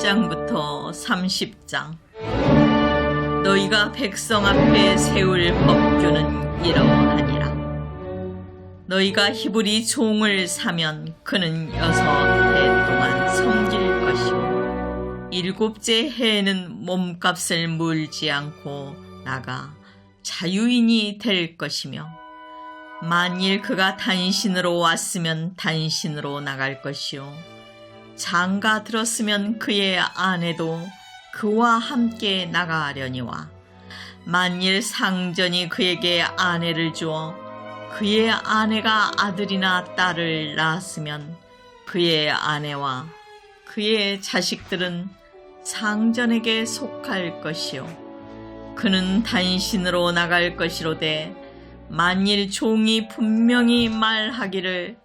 1장부터 30장. 너희가 백성 앞에 세울 법규는 이러하니라. 너희가 히브리 종을 사면 그는 6해 동안 섬길 것이요 7째 해에는 몸값을 물지 않고 나가 자유인이 될 것이며, 만일 그가 단신으로 왔으면 단신으로 나갈 것이요 장가 들었으면 그의 아내도 그와 함께 나가려니와, 만일 상전이 그에게 아내를 주어 그의 아내가 아들이나 딸을 낳았으면 그의 아내와 그의 자식들은 상전에게 속할 것이요 그는 단신으로 나갈 것이로되, 만일 종이 분명히 말하기를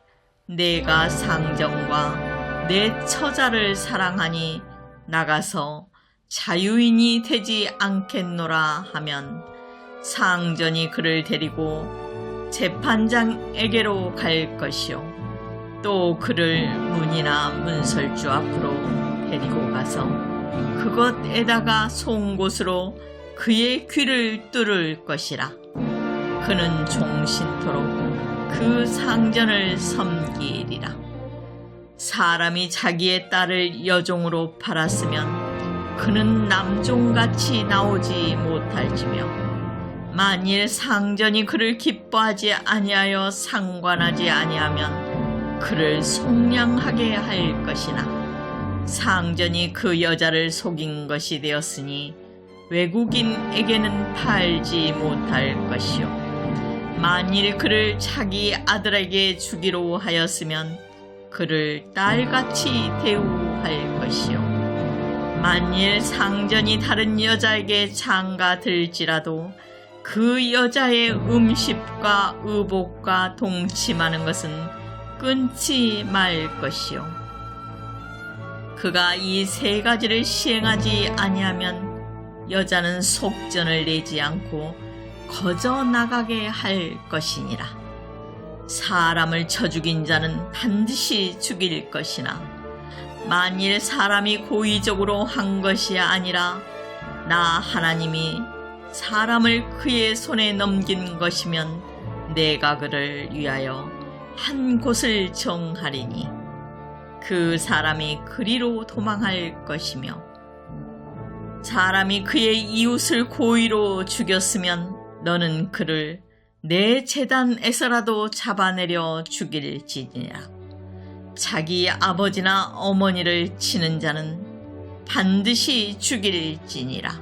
내가 상전과 내 처자를 사랑하니 나가서 자유인이 되지 않겠노라 하면, 상전이 그를 데리고 재판장에게로 갈 것이요 또 그를 문이나 문설주 앞으로 데리고 가서 그것에다가 송곳으로 그의 귀를 뚫을 것이라. 그는 종신토록 그 상전을 섬기리라. 사람이 자기의 딸을 여종으로 팔았으면 그는 남종같이 나오지 못할지며, 만일 상전이 그를 기뻐하지 아니하여 상관하지 아니하면 그를 속량하게 할 것이나, 상전이 그 여자를 속인 것이 되었으니 외국인에게는 팔지 못할 것이요 만일 그를 자기 아들에게 주기로 하였으면 그를 딸같이 대우할 것이요 만일 상전이 다른 여자에게 장가 들지라도 그 여자의 음식과 의복과 동침하는 것은 끊지 말 것이요 그가 이 3가지를 시행하지 아니하면 여자는 속전을 내지 않고 거저 나가게 할 것이니라. 사람을 쳐 죽인 자는 반드시 죽일 것이나, 만일 사람이 고의적으로 한 것이 아니라 나 하나님이 사람을 그의 손에 넘긴 것이면 내가 그를 위하여 한 곳을 정하리니 그 사람이 그리로 도망할 것이며, 사람이 그의 이웃을 고의로 죽였으면 너는 그를 내 제단에서라도 잡아내려 죽일지니라. 자기 아버지나 어머니를 치는 자는 반드시 죽일지니라.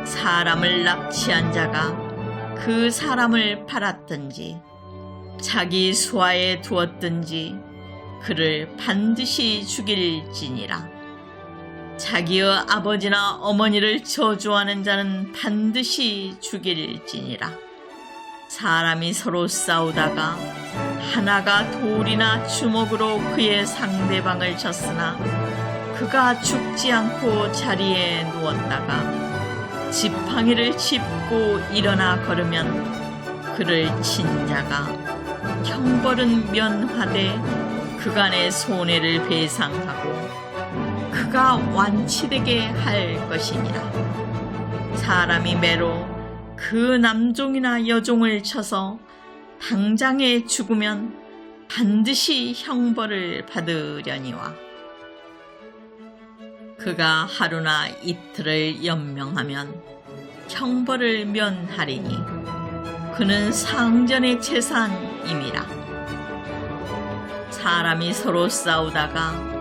사람을 납치한 자가 그 사람을 팔았든지 자기 수하에 두었든지 그를 반드시 죽일지니라. 자기의 아버지나 어머니를 저주하는 자는 반드시 죽일지니라. 사람이 서로 싸우다가 하나가 돌이나 주먹으로 그의 상대방을 쳤으나 그가 죽지 않고 자리에 누웠다가 지팡이를 짚고 일어나 걸으면 그를 친 자가 형벌은 면하되 그간의 손해를 배상하고 그가 완치되게 할 것이니라. 사람이 매로 그 남종이나 여종을 쳐서 당장에 죽으면 반드시 형벌을 받으려니와, 그가 하루나 이틀을 연명하면 형벌을 면하리니 그는 상전의 재산임이라. 사람이 서로 싸우다가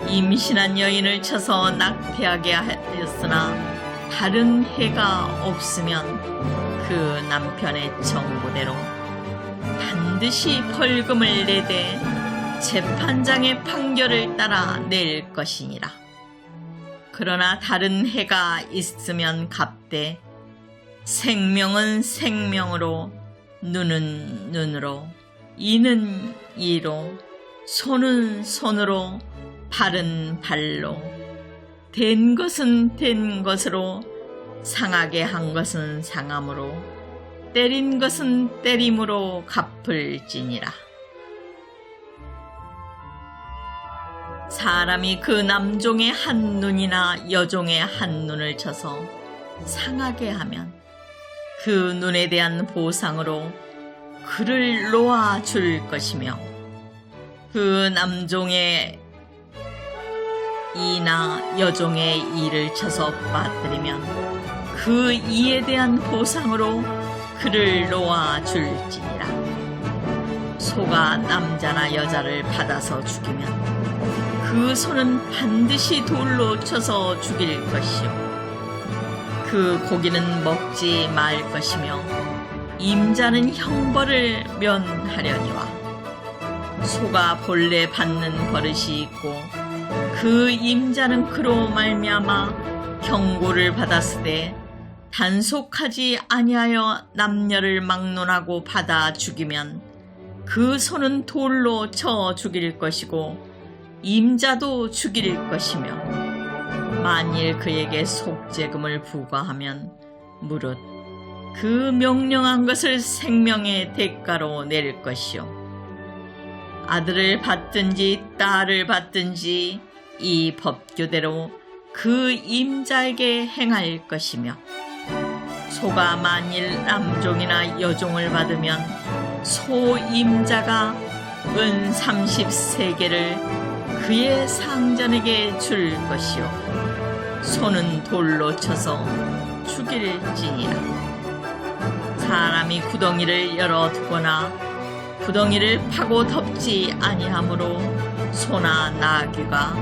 임신한 여인을 쳐서 낙태하게 하였으나 다른 해가 없으면 그 남편의 정보대로 반드시 벌금을 내되 재판장의 판결을 따라 낼 것이니라. 그러나 다른 해가 있으면 갚되 생명은 생명으로, 눈은 눈으로, 이는 이로, 손은 손으로, 발은 발로, 된 것은 된 것으로, 상하게 한 것은 상함으로, 때린 것은 때림으로 갚을지니라. 사람이 그 남종의 한 눈이나 여종의 한 눈을 쳐서 상하게 하면 그 눈에 대한 보상으로 그를 놓아 줄 것이며, 그 남종의 이나 여종의 이를 쳐서 빠뜨리면 그 이에 대한 보상으로 그를 놓아 줄지니라. 소가 남자나 여자를 받아서 죽이면 그 소는 반드시 돌로 쳐서 죽일 것이요, 그 고기는 먹지 말 것이며 임자는 형벌을 면하려니와, 소가 본래 받는 버릇이 있고 그 임자는 그로 말미암아 경고를 받았으되 단속하지 아니하여 남녀를 막론하고 받아 죽이면 그 소는 돌로 쳐 죽일 것이고 임자도 죽일 것이며, 만일 그에게 속죄금을 부과하면 무릇 그 명령한 것을 생명의 대가로 낼 것이요, 아들을 받든지 딸을 받든지 이 법규대로 그 임자에게 행할 것이며, 소가 만일 남종이나 여종을 받으면 소 임자가 은 30세겔을 그의 상전에게 줄 것이요, 소는 돌로 쳐서 죽일지니라. 사람이 구덩이를 열어두거나 구덩이를 파고 덮지 아니하므로 소나 나귀가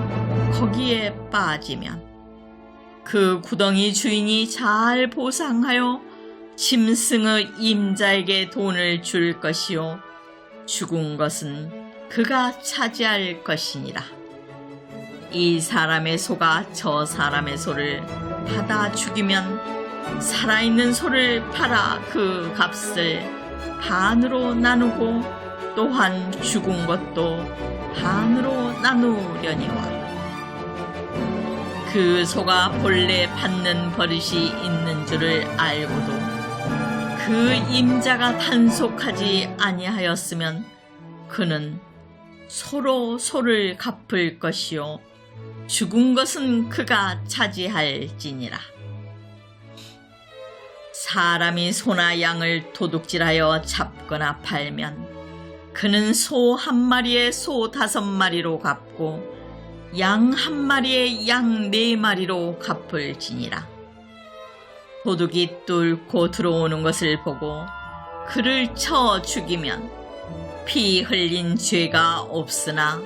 거기에 빠지면 그 구덩이 주인이 잘 보상하여 짐승의 임자에게 돈을 줄 것이요, 죽은 것은 그가 차지할 것이니라. 이 사람의 소가 저 사람의 소를 받아 죽이면 살아있는 소를 팔아 그 값을 반으로 나누고 또한 죽은 것도 반으로 나누려니와, 그 소가 본래 받는 버릇이 있는 줄을 알고도 그 임자가 단속하지 아니하였으면 그는 소로 소를 갚을 것이요, 죽은 것은 그가 차지할지니라. 사람이 소나 양을 도둑질하여 잡거나 팔면 그는 소 한 마리에 소 5마리로 갚고 양 한 마리에 양 4마리로 갚을지니라. 도둑이 뚫고 들어오는 것을 보고 그를 쳐 죽이면 피 흘린 죄가 없으나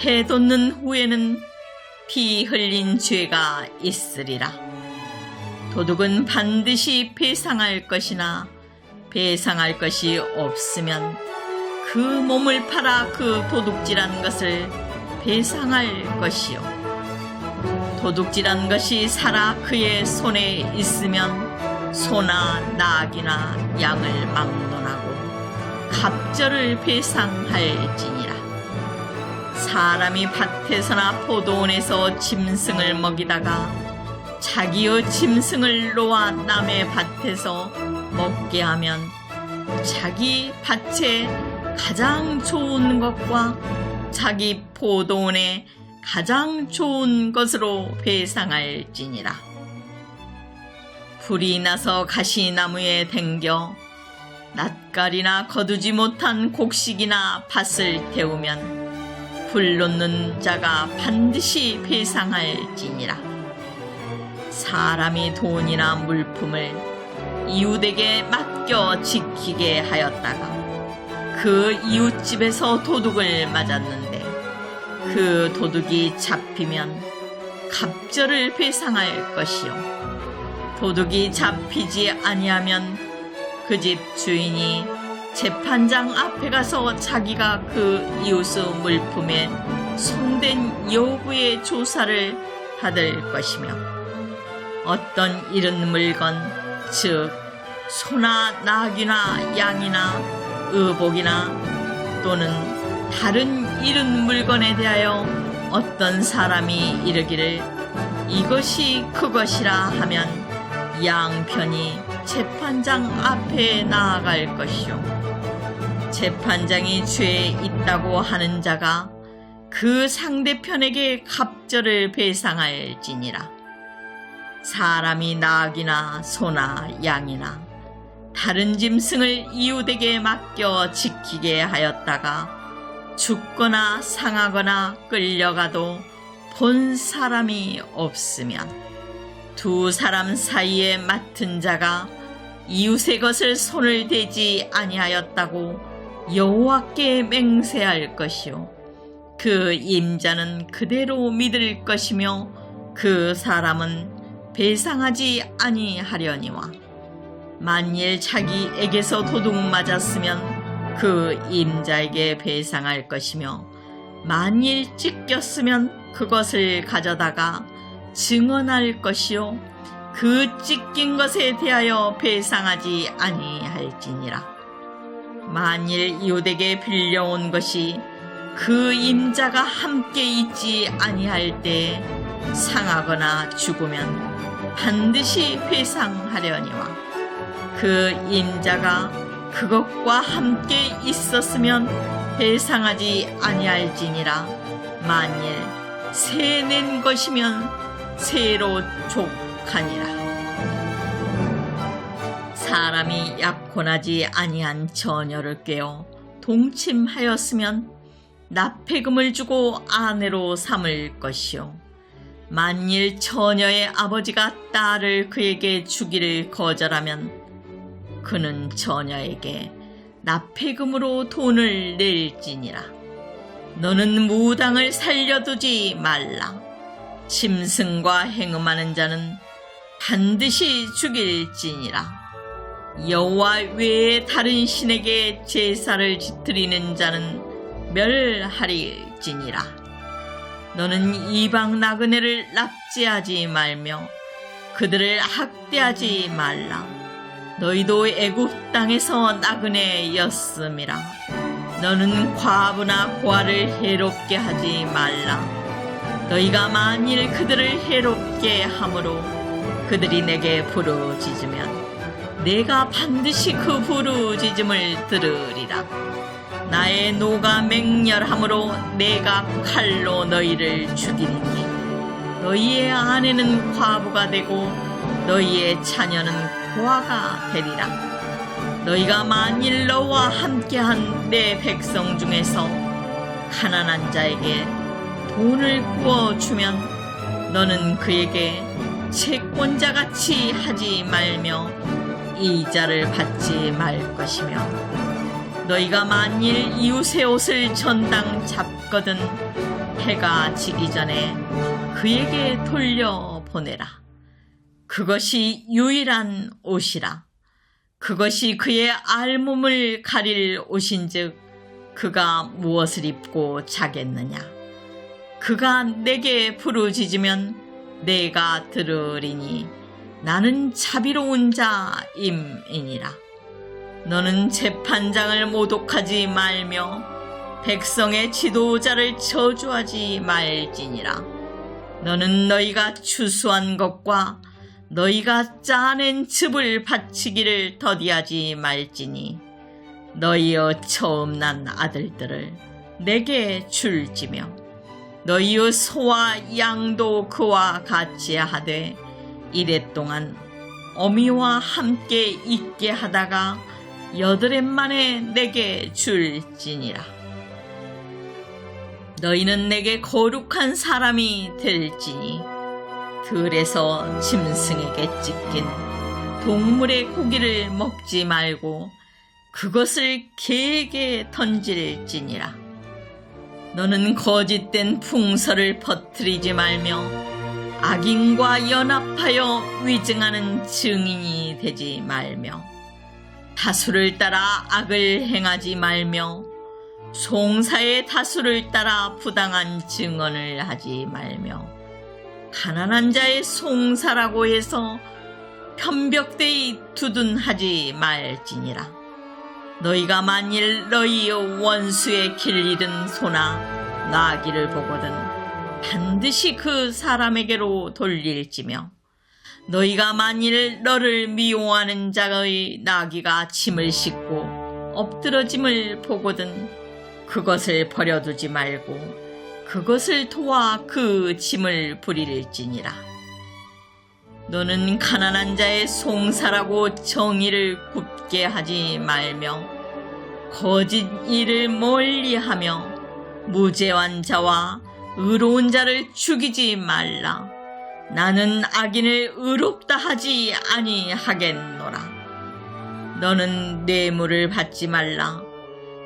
해 돋는 후에는 피 흘린 죄가 있으리라. 도둑은 반드시 배상할 것이나 배상할 것이 없으면 그 몸을 팔아 그 도둑질한 것을 배상할 것이요, 도둑질한 것이 살아 그의 손에 있으면 소나 나귀나 양을 막론하고 갑절을 배상할지니라. 사람이 밭에서나 포도원에서 짐승을 먹이다가 자기의 짐승을 놓아 남의 밭에서 먹게 하면 자기 밭에 가장 좋은 것과 자기 포도원에 가장 좋은 것으로 배상할지니라. 불이 나서 가시나무에 댕겨 낯가리나 거두지 못한 곡식이나 밭을 태우면 불 놓는 자가 반드시 배상할지니라. 사람이 돈이나 물품을 이웃에게 맡겨 지키게 하였다가 그 이웃집에서 도둑을 맞았는데 그 도둑이 잡히면 갑절을 배상할 것이요, 도둑이 잡히지 아니하면 그 집 주인이 재판장 앞에 가서 자기가 그 이웃의 물품에 손댄 여부의 조사를 받을 것이며, 어떤 잃은 물건, 즉 소나 나귀나 양이나 의복이나 또는 다른 잃은 물건에 대하여 어떤 사람이 이르기를 이것이 그것이라 하면 양편이 재판장 앞에 나아갈 것이요, 재판장이 죄에 있다고 하는 자가 그 상대편에게 갑절을 배상할지니라. 사람이 낙이나 소나 양이나 다른 짐승을 이웃에게 맡겨 지키게 하였다가 죽거나 상하거나 끌려가도 본 사람이 없으면 두 사람 사이에 맡은 자가 이웃의 것을 손을 대지 아니하였다고 여호와께 맹세할 것이요 그 임자는 그대로 믿을 것이며 그 사람은 배상하지 아니하려니와 만일 자기에게서 도둑 맞았으면 그 임자에게 배상할 것이며 만일 찢겼으면 그것을 가져다가 증언할 것이요 그 찢긴 것에 대하여 배상하지 아니할지니라. 만일 이웃에게 빌려온 것이 그 임자가 함께 있지 아니할 때에 상하거나 죽으면 반드시 배상하려니와 그 임자가 그것과 함께 있었으면 배상하지 아니할지니라. 만일 새 낸 것이면 새로 족하니라. 사람이 약혼하지 아니한 처녀를 꿰어 동침하였으면 납폐금을 주고 아내로 삼을 것이요 만일 처녀의 아버지가 딸을 그에게 주기를 거절하면 그는 처녀에게 납폐금으로 돈을 낼지니라. 너는 무당을 살려두지 말라. 짐승과 행음하는 자는 반드시 죽일지니라. 여호와 외에 다른 신에게 제사를 지뜨리는 자는 멸하릴지니라. 너는 이방 나그네를 납치하지 말며 그들을 학대하지 말라. 너희도 애굽 땅에서 나그네였음이라. 너는 과부나 고아를 해롭게 하지 말라. 너희가 만일 그들을 해롭게 함으로 그들이 내게 부르짖으면 내가 반드시 그 부르짖음을 들으리라. 나의 노가 맹렬함으로 내가 칼로 너희를 죽이리니 너희의 아내는 과부가 되고 너희의 자녀는 고아가 되리라. 너희가 만일 너와 함께한 내 백성 중에서 가난한 자에게 돈을 구워주면 너는 그에게 채권자같이 하지 말며 이자를 받지 말 것이며 너희가 만일 이웃의 옷을 전당 잡거든 해가 지기 전에 그에게 돌려보내라. 그것이 유일한 옷이라. 그것이 그의 알몸을 가릴 옷인즉 그가 무엇을 입고 자겠느냐. 그가 내게 부르짖으면 내가 들으리니 나는 자비로운 자임이니라. 너는 재판장을 모독하지 말며 백성의 지도자를 저주하지 말지니라. 너는 너희가 추수한 것과 너희가 짜낸 즙을 바치기를 더디하지 말지니 너희의 처음 난 아들들을 내게 줄지며 너희의 소와 양도 그와 같이 하되 이랫동안 어미와 함께 있게 하다가 8해 만에 내게 줄지니라. 너희는 내게 거룩한 사람이 될지니 들에서 짐승에게 찢긴 동물의 고기를 먹지 말고 그것을 개에게 던질지니라. 너는 거짓된 풍설을 퍼뜨리지 말며 악인과 연합하여 위증하는 증인이 되지 말며 다수를 따라 악을 행하지 말며 송사의 다수를 따라 부당한 증언을 하지 말며 가난한 자의 송사라고 해서 편벽되이 두둔하지 말지니라. 너희가 만일 너희의 원수의 길 잃은 소나 나귀를 보거든 반드시 그 사람에게로 돌릴지며 너희가 만일 너를 미워하는 자의 나귀가 짐을 싣고 엎드러짐을 보거든 그것을 버려두지 말고 그것을 도와 그 짐을 부릴지니라. 너는 가난한 자의 송사라고 정의를 굽게 하지 말며 거짓 일을 멀리하며 무죄한 자와 의로운 자를 죽이지 말라. 나는 악인을 의롭다 하지 아니하겠노라. 너는 뇌물을 받지 말라.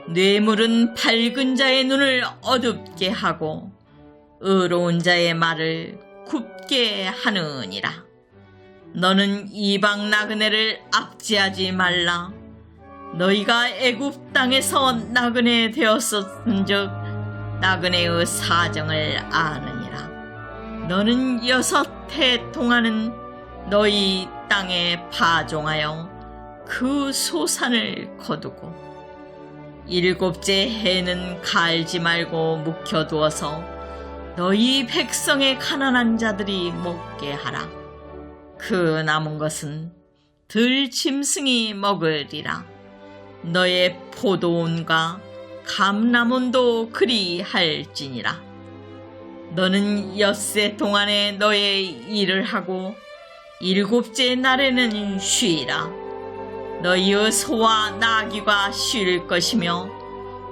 뇌물은 밝은 자의 눈을 어둡게 하고 의로운 자의 말을 굽게 하느니라. 너는 이방 나그네를 압제하지 말라. 너희가 애굽 땅에서 나그네 되었었은즉 나그네의 사정을 아느니라. 너는 6해 동안은 너희 땅에 파종하여 그 소산을 거두고 7째 해는 갈지 말고 묵혀두어서 너희 백성의 가난한 자들이 먹게 하라. 그 남은 것은 들짐승이 먹으리라. 너의 포도원과 감람원도 그리할지니라. 너는 6세 동안에 너의 일을 하고 7째 날에는 쉬라. 너희의 소와 나귀가 쉴 것이며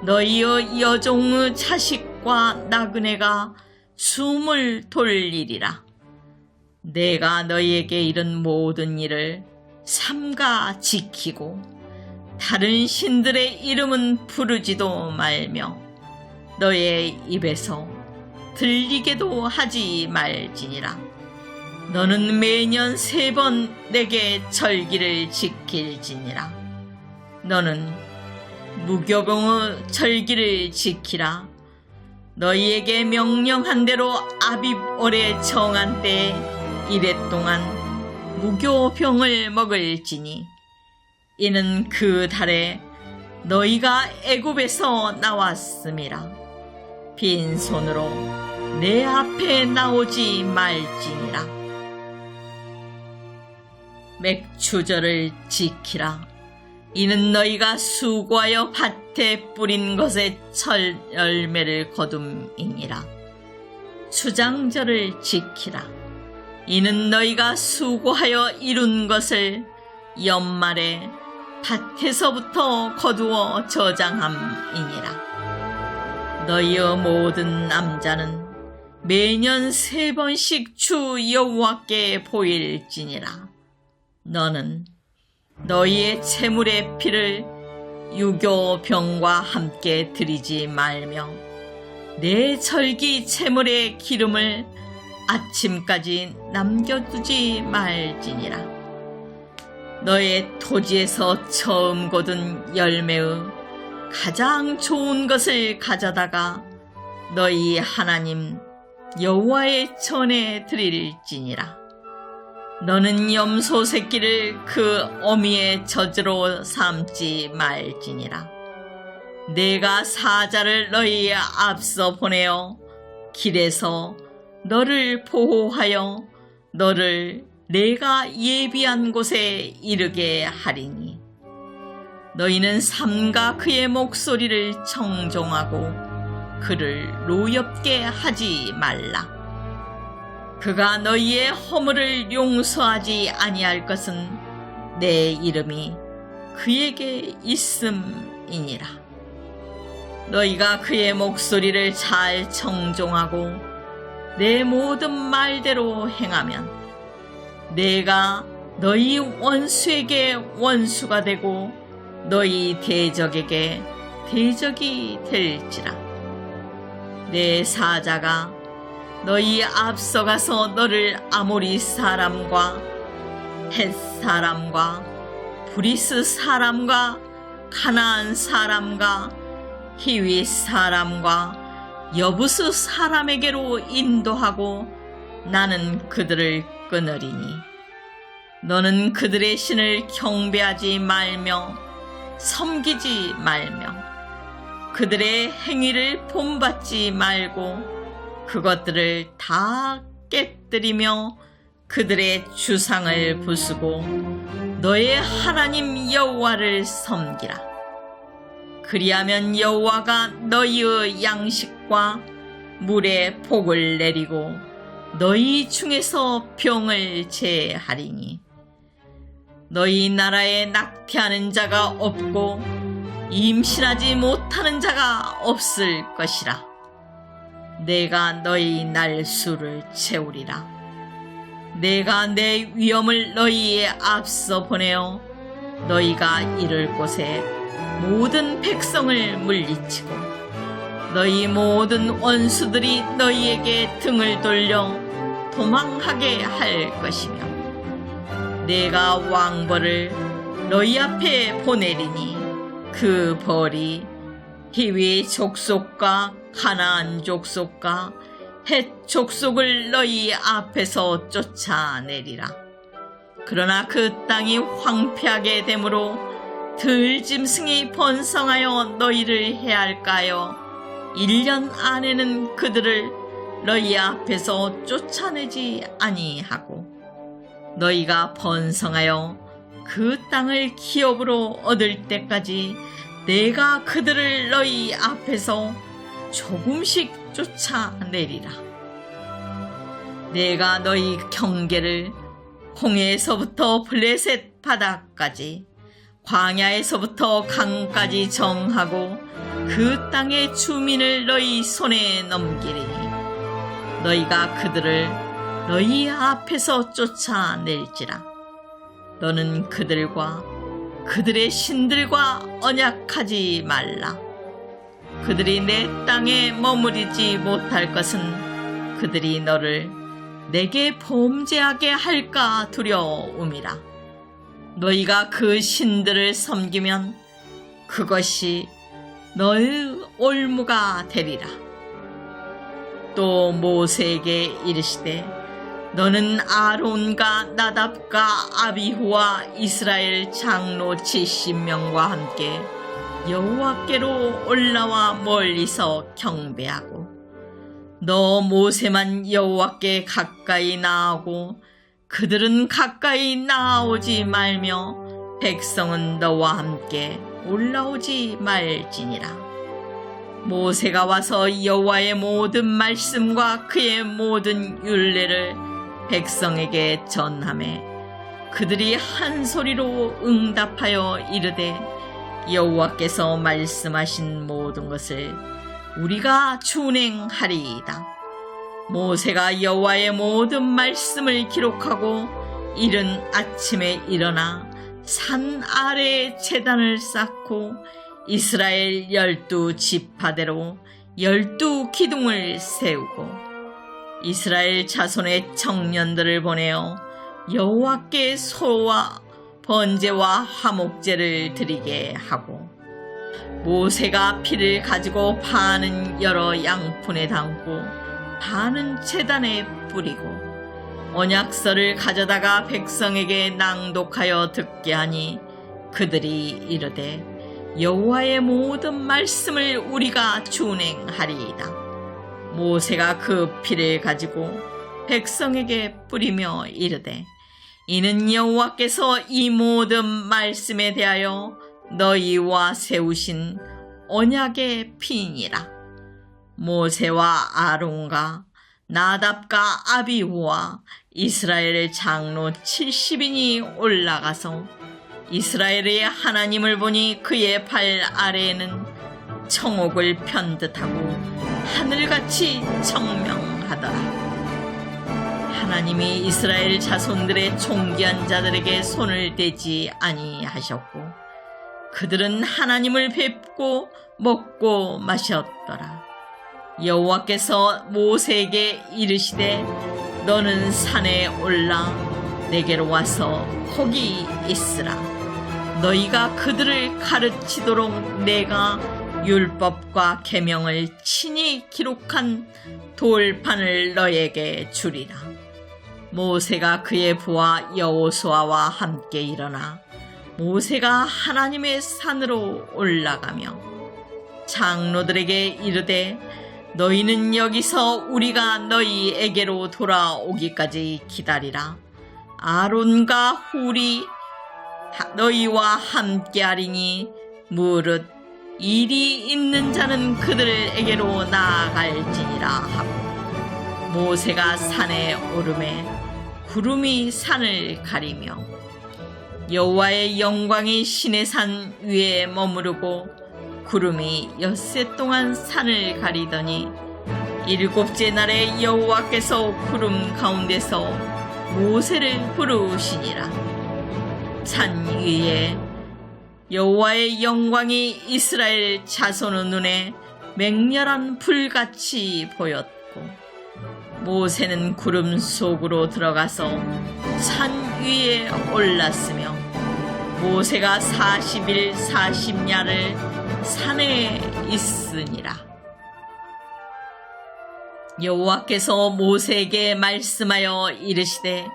너희의 여종의 자식과 나그네가 숨을 돌리리라. 내가 너희에게 이른 모든 일을 삼가 지키고 다른 신들의 이름은 부르지도 말며 너의 입에서 들리게도 하지 말지니라. 너는 매년 3번 내게 절기를 지킬지니라. 너는 무교병의 절기를 지키라. 너희에게 명령한 대로 아빕월에 정한 때에 1해 동안 무교병을 먹을지니 이는 그 달에 너희가 애굽에서 나왔음이라. 빈손으로 내 앞에 나오지 말지니라. 맥추절을 지키라. 이는 너희가 수고하여 밭에 뿌린 것의 철 열매를 거둠이니라. 수장절을 지키라. 이는 너희가 수고하여 이룬 것을 연말에 밭에서부터 거두어 저장함이니라. 너희의 모든 남자는 매년 3번씩 주 여호와께 보일지니라. 너는 너희의 채물의 피를 유교병과 함께 드리지 말며 내 절기 채물의 기름을 아침까지 남겨두지 말지니라. 너의 토지에서 처음 거둔 열매의 가장 좋은 것을 가져다가 너희 하나님 여호와의 전에 드릴지니라. 너는 염소 새끼를 그 어미의 젖으로 삼지 말지니라. 내가 사자를 너희 앞서 보내어 길에서 너를 보호하여 너를 내가 예비한 곳에 이르게 하리니 너희는 삼가 그의 목소리를 청종하고 그를 노엽게 하지 말라. 그가 너희의 허물을 용서하지 아니할 것은 내 이름이 그에게 있음이니라. 너희가 그의 목소리를 잘 청종하고 내 모든 말대로 행하면 내가 너희 원수에게 원수가 되고 너희 대적에게 대적이 될지라. 내 사자가 너희 앞서가서 너를 아모리 사람과 헷 사람과 브리스 사람과 가나안 사람과 히위 사람과 여부스 사람에게로 인도하고 나는 그들을 끊으리니 너는 그들의 신을 경배하지 말며 섬기지 말며 그들의 행위를 본받지 말고 그것들을 다 깨뜨리며 그들의 주상을 부수고 너의 하나님 여호와를 섬기라. 그리하면 여호와가 너희의 양식과 물에 복을 내리고 너희 중에서 병을 제하리니 너희 나라에 낙태하는 자가 없고 임신하지 못하는 자가 없을 것이라. 내가 너희 날수를 채우리라. 내가 내 위엄을 너희에 앞서 보내어 너희가 이를 곳에 모든 백성을 물리치고 너희 모든 원수들이 너희에게 등을 돌려 도망하게 할 것이며 내가 왕벌을 너희 앞에 보내리니 그 벌이 히위 족속과 가나안 족속과 헷 족속을 너희 앞에서 쫓아내리라. 그러나 그 땅이 황폐하게 되므로 들짐승이 번성하여 너희를 해할까요? 1년 안에는 그들을 너희 앞에서 쫓아내지 아니하고 너희가 번성하여 그 땅을 기업으로 얻을 때까지 내가 그들을 너희 앞에서 조금씩 쫓아내리라. 내가 너희 경계를 홍해에서부터 블레셋 바다까지 광야에서부터 강까지 정하고 그 땅의 주민을 너희 손에 넘기리니 너희가 그들을 너희 앞에서 쫓아낼지라. 너는 그들과 그들의 신들과 언약하지 말라. 그들이 내 땅에 머무르지 못할 것은 그들이 너를 내게 범죄하게 할까 두려움이라. 너희가 그 신들을 섬기면 그것이 너의 올무가 되리라. 또 모세에게 이르시되 너는 아론과 나답과 아비후와 이스라엘 장로 70명과 함께 여호와께로 올라와 멀리서 경배하고 너 모세만 여호와께 가까이 나아오고 그들은 가까이 나아오지 말며 백성은 너와 함께 올라오지 말지니라. 모세가 와서 여호와의 모든 말씀과 그의 모든 율례를 백성에게 전하매 그들이 한 소리로 응답하여 이르되 여호와께서 말씀하신 모든 것을 우리가 준행하리이다. 모세가 여호와의 모든 말씀을 기록하고 이른 아침에 일어나 산 아래에 제단을 쌓고 이스라엘 12지파대로 12기둥을 세우고 이스라엘 자손의 청년들을 보내어 여호와께 소와 번제와 화목제를 드리게 하고 모세가 피를 가지고 반은 여러 양푼에 담고 반은 제단에 뿌리고 언약서를 가져다가 백성에게 낭독하여 듣게 하니 그들이 이르되 여호와의 모든 말씀을 우리가 준행하리이다. 모세가 그 피를 가지고 백성에게 뿌리며 이르되 이는 여호와께서 이 모든 말씀에 대하여 너희와 세우신 언약의 피니라. 모세와 아론과 나답과 아비후와 이스라엘 장로 70인이 올라가서 이스라엘의 하나님을 보니 그의 발 아래에는 청옥을 편듯하고 하늘같이 청명하더라. 하나님이 이스라엘 자손들의 존귀한 자들에게 손을 대지 아니하셨고 그들은 하나님을 뵙고 먹고 마셨더라. 여호와께서 모세에게 이르시되 너는 산에 올라 내게로 와서 거기 있으라. 너희가 그들을 가르치도록 내가 율법과 계명을 친히 기록한 돌판을 너에게 주리라. 모세가 그의 부하 여호수아와 함께 일어나 모세가 하나님의 산으로 올라가며 장로들에게 이르되 너희는 여기서 우리가 너희에게로 돌아오기까지 기다리라. 아론과 훌이 너희와 함께하리니 무릇 일이 있는 자는 그들에게로 나아갈지니라 하고 모세가 산에 오르매 구름이 산을 가리며 여호와의 영광이 시내산 위에 머무르고 구름이 엿새 동안 산을 가리더니 일곱째 날에 여호와께서 구름 가운데서 모세를 부르시니라. 산 위에 여호와의 영광이 이스라엘 자손의 눈에 맹렬한 불같이 보였고 모세는 구름 속으로 들어가서 산 위에 올랐으며 모세가 40일 40야를 산에 있으니라. 여호와께서 모세에게 말씀하여 이르시되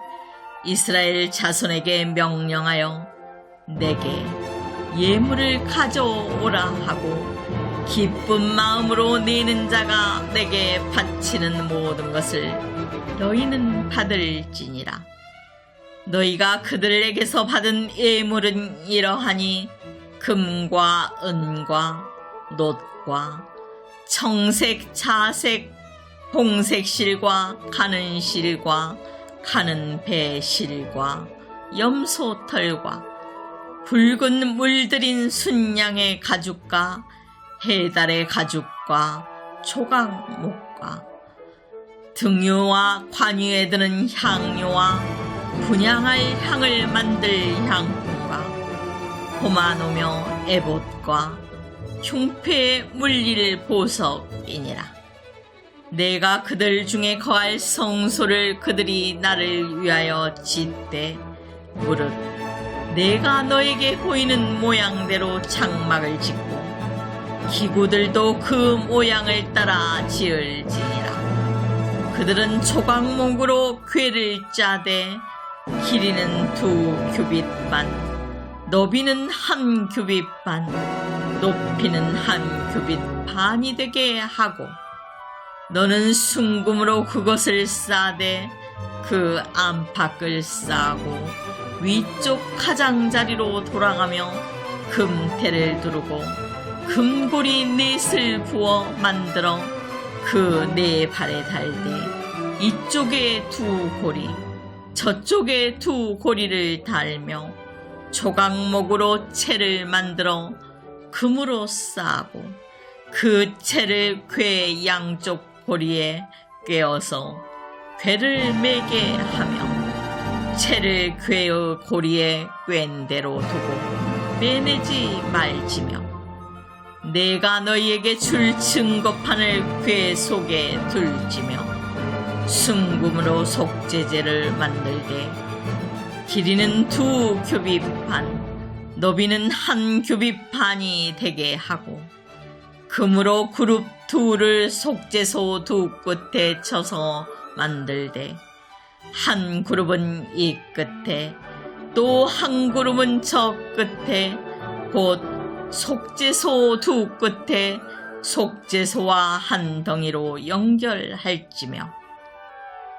이스라엘 자손에게 명령하여 내게 예물을 가져오라 하고 기쁜 마음으로 내는 자가 내게 바치는 모든 것을 너희는 받을지니라. 너희가 그들에게서 받은 예물은 이러하니 금과 은과 놋과 청색, 자색, 홍색 실과 가는 실과 가는 배 실과 염소 털과 붉은 물들인 순양의 가죽과 해달의 가죽과 조각목과 등유와 관유에 드는 향료와 분향할 향을 만들 향품과 호마노며 에봇과 흉패에 물릴 보석이니라. 내가 그들 중에 거할 성소를 그들이 나를 위하여 짓되 무릇 내가 너에게 보이는 모양대로 장막을 짓고 기구들도 그 모양을 따라 지을지니라. 그들은 조각목으로 궤를 짜되 길이는 2규빗 반, 너비는 1규빗 반, 높이는 1규빗 반이 되게 하고 너는 순금으로 그것을 싸되 그 안팎을 싸고 위쪽 가장자리로 돌아가며 금테를 두르고 금고리 넷을 부어 만들어 그 네 발에 달되 이쪽에 2고리 저쪽에 2고리를 달며 조각목으로 채를 만들어 금으로 싸고 그 채를 궤 양쪽 고리에 꿰어서 궤를 매게 하며 채를 궤의 고리에 꿰인 대로 두고 빼내지 말지며 내가 너희에게 줄 증거판을 궤 속에 둘지며 순금으로 속죄제를 만들되 길이는 2규빗 반, 너비는 1규빗 반이 되게 하고 금으로 그룹 2를 속죄소 2 끝에 쳐서 만들되 한 그룹은 이 끝에 또 한 그룹은 저 끝에 곧 속죄소 2 끝에 속죄소와 한 덩이로 연결할지며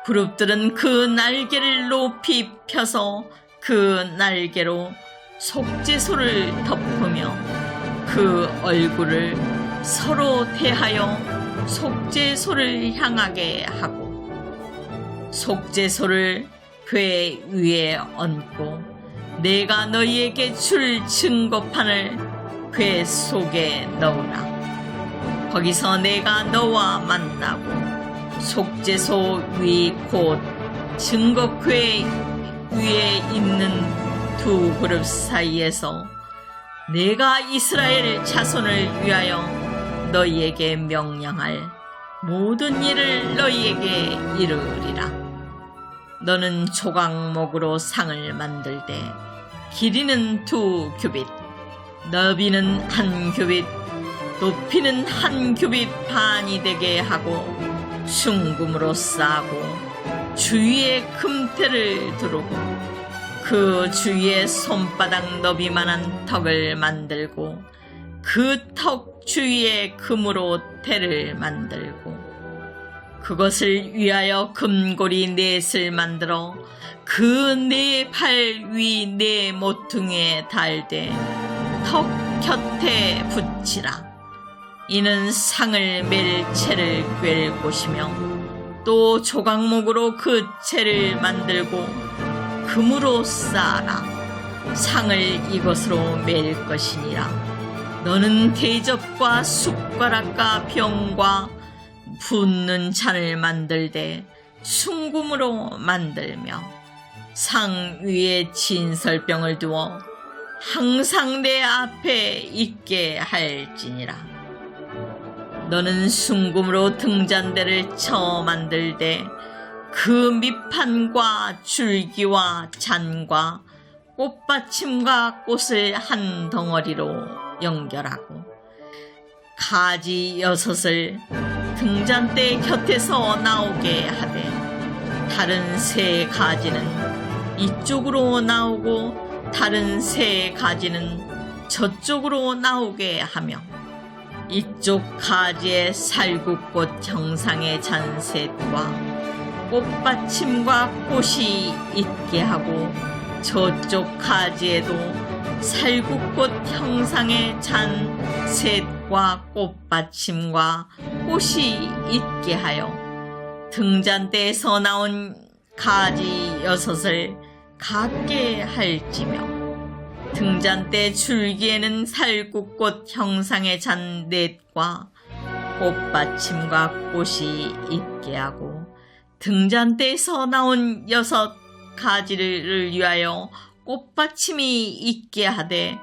그룹들은 그 날개를 높이 펴서 그 날개로 속죄소를 덮으며 그 얼굴을 서로 대하여 속죄소를 향하게 하고 속죄소를 궤 위에 얹고 내가 너희에게 줄 증거판을 궤 속에 넣으라. 거기서 내가 너와 만나고 속죄소 위 곧 증거궤 위에 있는 2 그룹 사이에서 내가 이스라엘 자손을 위하여 너희에게 명령할 모든 일을 너희에게 이루리라. 너는 조각목으로 상을 만들되 길이는 2규빗, 너비는 1규빗, 높이는 1규빗 반이 되게 하고 순금으로 싸고 주위에 금테를 두르고 그 주위에 손바닥 너비만한 턱을 만들고 그 턱 주위에 금으로 테를 만들고 그것을 위하여 금고리 넷을 만들어 그 네 발 위 네 모퉁이에 달되 턱 곁에 붙이라. 이는 상을 맬 채를 꿰 곳이며 또 조각목으로 그 채를 만들고 금으로 쌓아라. 상을 이것으로 맬 것이니라. 너는 대접과 숟가락과 병과 붓는 잔을 만들되 순금으로 만들며 상 위에 진설병을 두어 항상 내 앞에 있게 할지니라. 너는 순금으로 등잔대를 쳐 만들되 그 밑판과 줄기와 잔과 꽃받침과 꽃을 한 덩어리로 연결하고 가지 6을 등잔대 곁에서 나오게 하되 다른 3가지는 이쪽으로 나오고 다른 3가지는 저쪽으로 나오게 하며 이쪽 가지에 살구꽃 형상의 잔셋과 꽃받침과 꽃이 있게 하고 저쪽 가지에도 살구꽃 형상의 잔셋과 꽃받침과 꽃이 있게 하여 등잔대에서 나온 가지 6을 같게 할지며 등잔대 줄기에는 살구꽃 형상의 잔넷과 꽃받침과 꽃이 있게 하고 등잔대에서 나온 6가지를 위하여 꽃받침이 있게 하되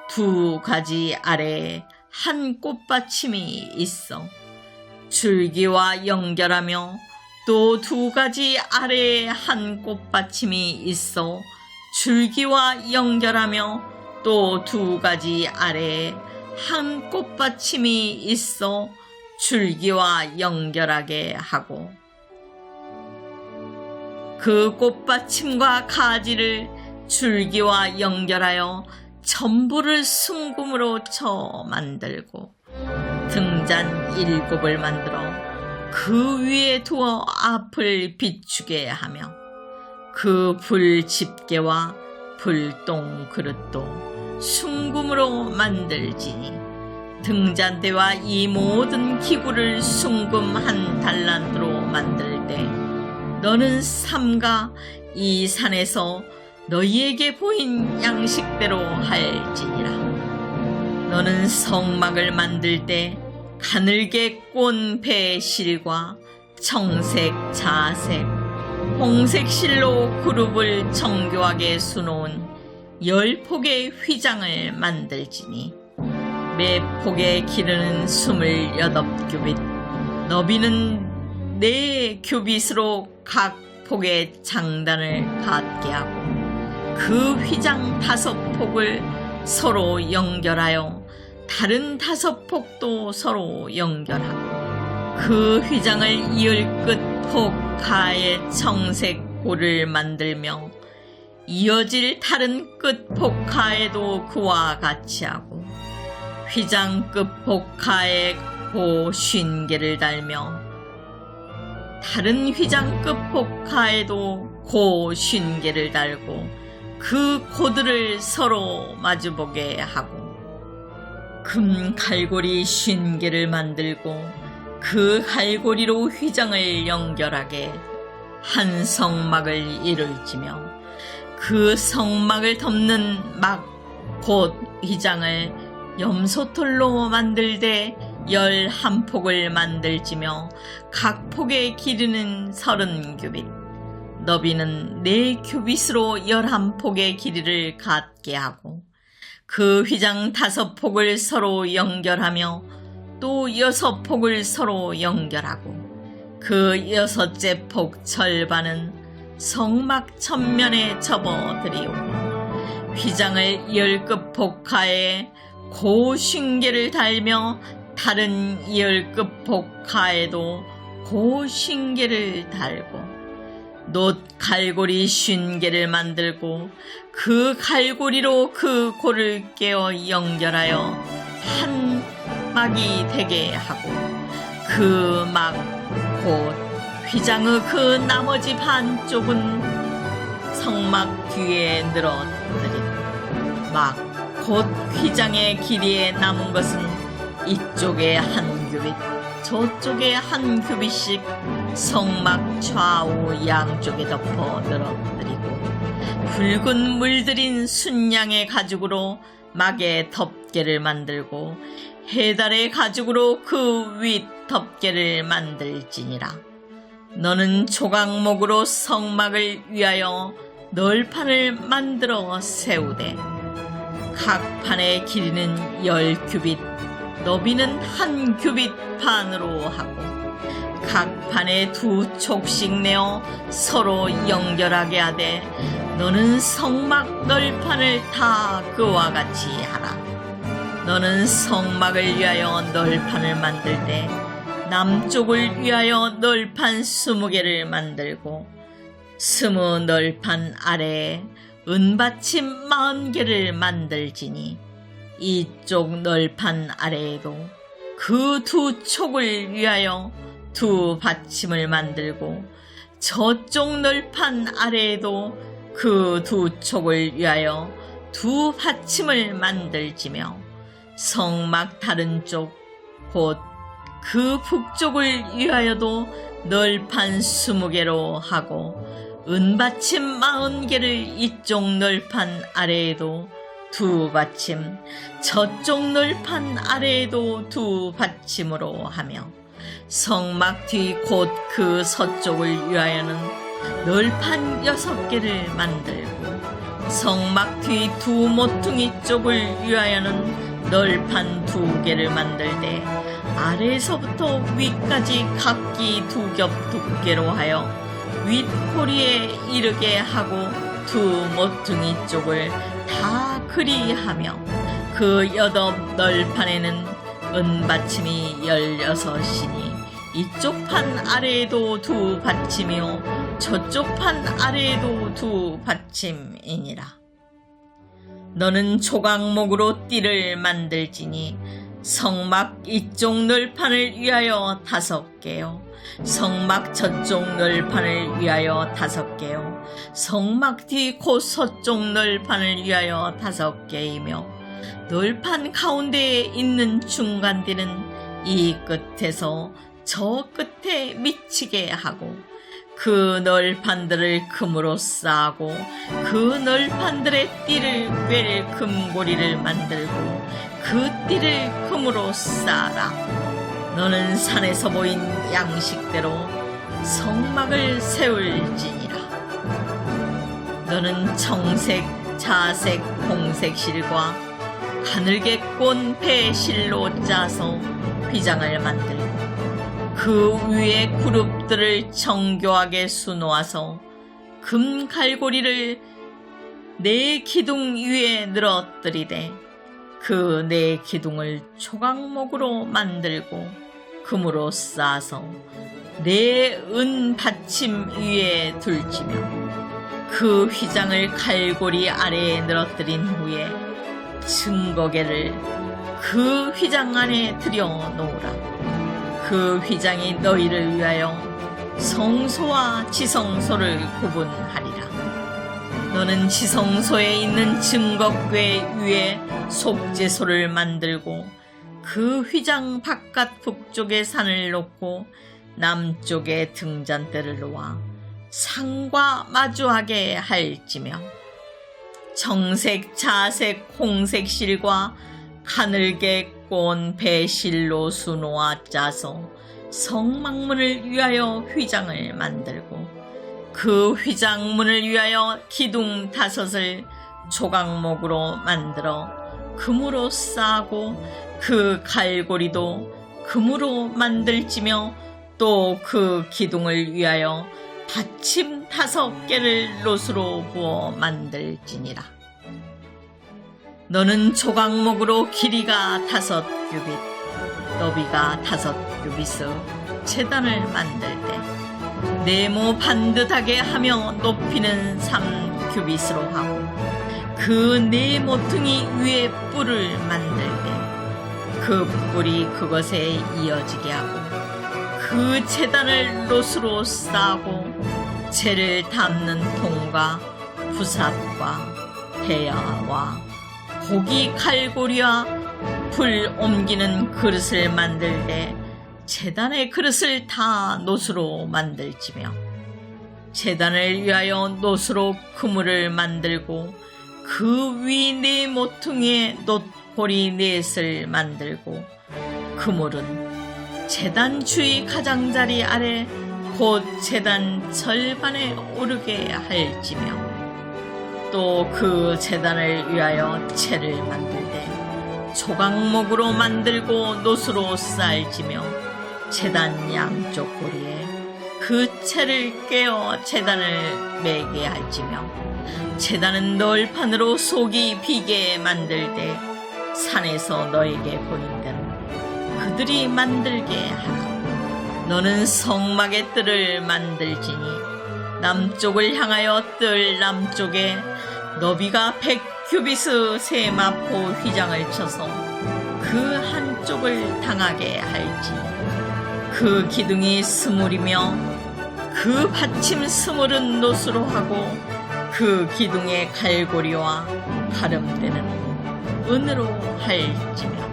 2가지 아래에 한 꽃받침이 있어 줄기와 연결하며 또 2가지 아래에 한 꽃받침이 있어 줄기와 연결하며 또 2가지 아래에 한 꽃받침이 있어 줄기와 연결하게 하고 그 꽃받침과 가지를 줄기와 연결하여 전부를 순금으로 쳐 만들고 등잔 7을 만들어 그 위에 두어 앞을 비추게 하며 그 불 집게와 불똥 그릇도 순금으로 만들지니 등잔대와 이 모든 기구를 순금 한 달란트로 만들 때 너는 삼가 이 산에서 너희에게 보인 양식대로 할지니라. 너는 성막을 만들 때 가늘게 꼰 배실과 청색, 자색, 홍색 실로 그룹을 정교하게 수놓은 10폭의 휘장을 만들지니 매 폭에 기르는 28규빗, 너비는 4규빗으로 각 폭의 장단을 갖게 하고 그 휘장 5폭을 서로 연결하여 다른 5폭도 서로 연결하고 그 휘장을 이을 끝 폭 가에 청색 고를 만들며 이어질 다른 끝 폭 가에도 그와 같이 하고 휘장 끝 폭 가에 고 50개를 달며 다른 휘장 끝 폭 가에도 고 50개를 달고 그 고들을 서로 마주보게 하고 금 갈고리 50개를 만들고 그 갈고리로 휘장을 연결하게 한 성막을 이룰지며 그 성막을 덮는 막 곧 휘장을 염소털로 만들되 11폭을 만들지며 각 폭의 길이는 30규빗, 너비는 4규빗으로 11폭의 길이를 갖게 하고 그 휘장 5폭을 서로 연결하며 또 6폭을 서로 연결하고 그 6째 폭 절반은 성막 천면에 접어들이고 휘장을 10끝 폭가에 고 50개를 달며 다른 10끝 폭가에도 고 50개를 달고 놋 갈고리 50개를 만들고 그 갈고리로 그 고를 깨어 연결하여 한 막이 되게 하고 그 막 곧 휘장의 그 나머지 반쪽은 성막 뒤에 늘어뜨리고 막 곧 휘장의 길이에 남은 것은 이쪽에 한 규빗, 저쪽에 한 규빗씩 성막 좌우 양쪽에 덮어 늘어뜨리고 붉은 물들인 순양의 가죽으로 막의 덮개를 만들고 해달의 가죽으로 그 윗 덮개를 만들지니라. 너는 조각목으로 성막을 위하여 널판을 만들어 세우되 각 판의 길이는 10규빗, 너비는 한 규빗 반으로 하고 각 판에 2촉씩 내어 서로 연결하게 하되 너는 성막 널판을 다 그와 같이 하라. 너는 성막을 위하여 널판을 만들 때 남쪽을 위하여 널판 20개를 만들고 20 널판 아래에 은받침 40개를 만들지니 이쪽 널판 아래에도 그 2촉을 위하여 2 받침을 만들고 저쪽 널판 아래에도 그 2촉을 위하여 2 받침을 만들지며 성막 다른 쪽 곧 그 북쪽을 위하여도 널판 20개로 하고 은받침 40개를 이쪽 널판 아래에도 2 받침, 저쪽 널판 아래에도 2 받침으로 하며 성막 뒤 곧 그 서쪽을 위하여는 널판 6개를 만들고 성막 뒤 2 모퉁이 쪽을 위하여는 널판 2개를 만들되 아래에서부터 위까지 각기 2겹 두께로 하여 윗꼬리에 이르게 하고 2 모퉁이 쪽을 다 그리하며 그 8 널판에는 은받침이 16이니 이쪽 판 아래에도 2 받침이요 저쪽 판 아래에도 2 받침이니라. 너는 조각목으로 띠를 만들지니 성막 이쪽 널판을 위하여 5개요 성막 저쪽 널판을 위하여 5개요 성막 뒤 곧 서쪽 널판을 위하여 5개이며 널판 가운데에 있는 중간띠는 이 끝에서 저 끝에 미치게 하고 그 널판들을 금으로 싸고 그 널판들의 띠를 꿰 금고리를 만들고 그 띠를 금으로 싸라. 너는 산에서 보인 양식대로 성막을 세울지니라. 너는 청색, 자색, 홍색 실과 가늘게 꼰 배실로 짜서 휘장을 만들고 그 위에 그룹들을 정교하게 수놓아서 금 갈고리를 4 기둥 위에 늘어뜨리되 그 4 기둥을 조각목으로 만들고 금으로 싸서 4 은 받침 위에 둘지며 그 휘장을 갈고리 아래에 늘어뜨린 후에 증거계를 그 휘장 안에 들여 놓으라. 그 휘장이 너희를 위하여 성소와 지성소를 구분하리라. 너는 지성소에 있는 증거궤 위에 속죄소를 만들고 그 휘장 바깥 북쪽에 산을 놓고 남쪽에 등잔대를 놓아 상과 마주하게 할지며 청색, 자색, 홍색 실과 가늘게 꼰 배실로 수놓아 짜서 성막문을 위하여 휘장을 만들고 그 휘장문을 위하여 기둥 5을 조각목으로 만들어 금으로 싸고 그 갈고리도 금으로 만들지며 또 그 기둥을 위하여 받침 5개를 롯으로 부어 만들지니라. 너는 조각목으로 길이가 5규빗, 너비가 5규빗의 제단을 만들 때 네모 반듯하게 하며 높이는 3규빗으로 하고 그 4 모퉁이 위에 뿔을 만들 때 그 뿔이 그것에 이어지게 하고 그 제단을 롯으로 싸고 재를 담는 통과 부삽과 대야와 고기 칼고리와 불 옮기는 그릇을 만들되 제단의 그릇을 다 노수로 만들지며 제단을 위하여 노수로 그물을 만들고 그 위 네 모퉁이에 놋고리 넷을 만들고 그물은 제단 주의 가장자리 아래 곧 제단 절반에 오르게 할지며 또 그 제단을 위하여 채를 만들되 조각목으로 만들고 노수로 쌓을지며 제단 양쪽 고리에 그 채를 깨어 제단을 매게 할지며 제단은 널판으로 속이 비게 만들되 산에서 너에게 보인 대로 그들이 만들게 하라. 너는 성막의 뜰을 만들지니 남쪽을 향하여 뜰 남쪽에 너비가 100규비스 세마포 휘장을 쳐서 그 한쪽을 당하게 할지니 그 기둥이 스물이며 그 받침 스물은 노수로 하고 그 기둥의 갈고리와 가름대는 은으로 할지며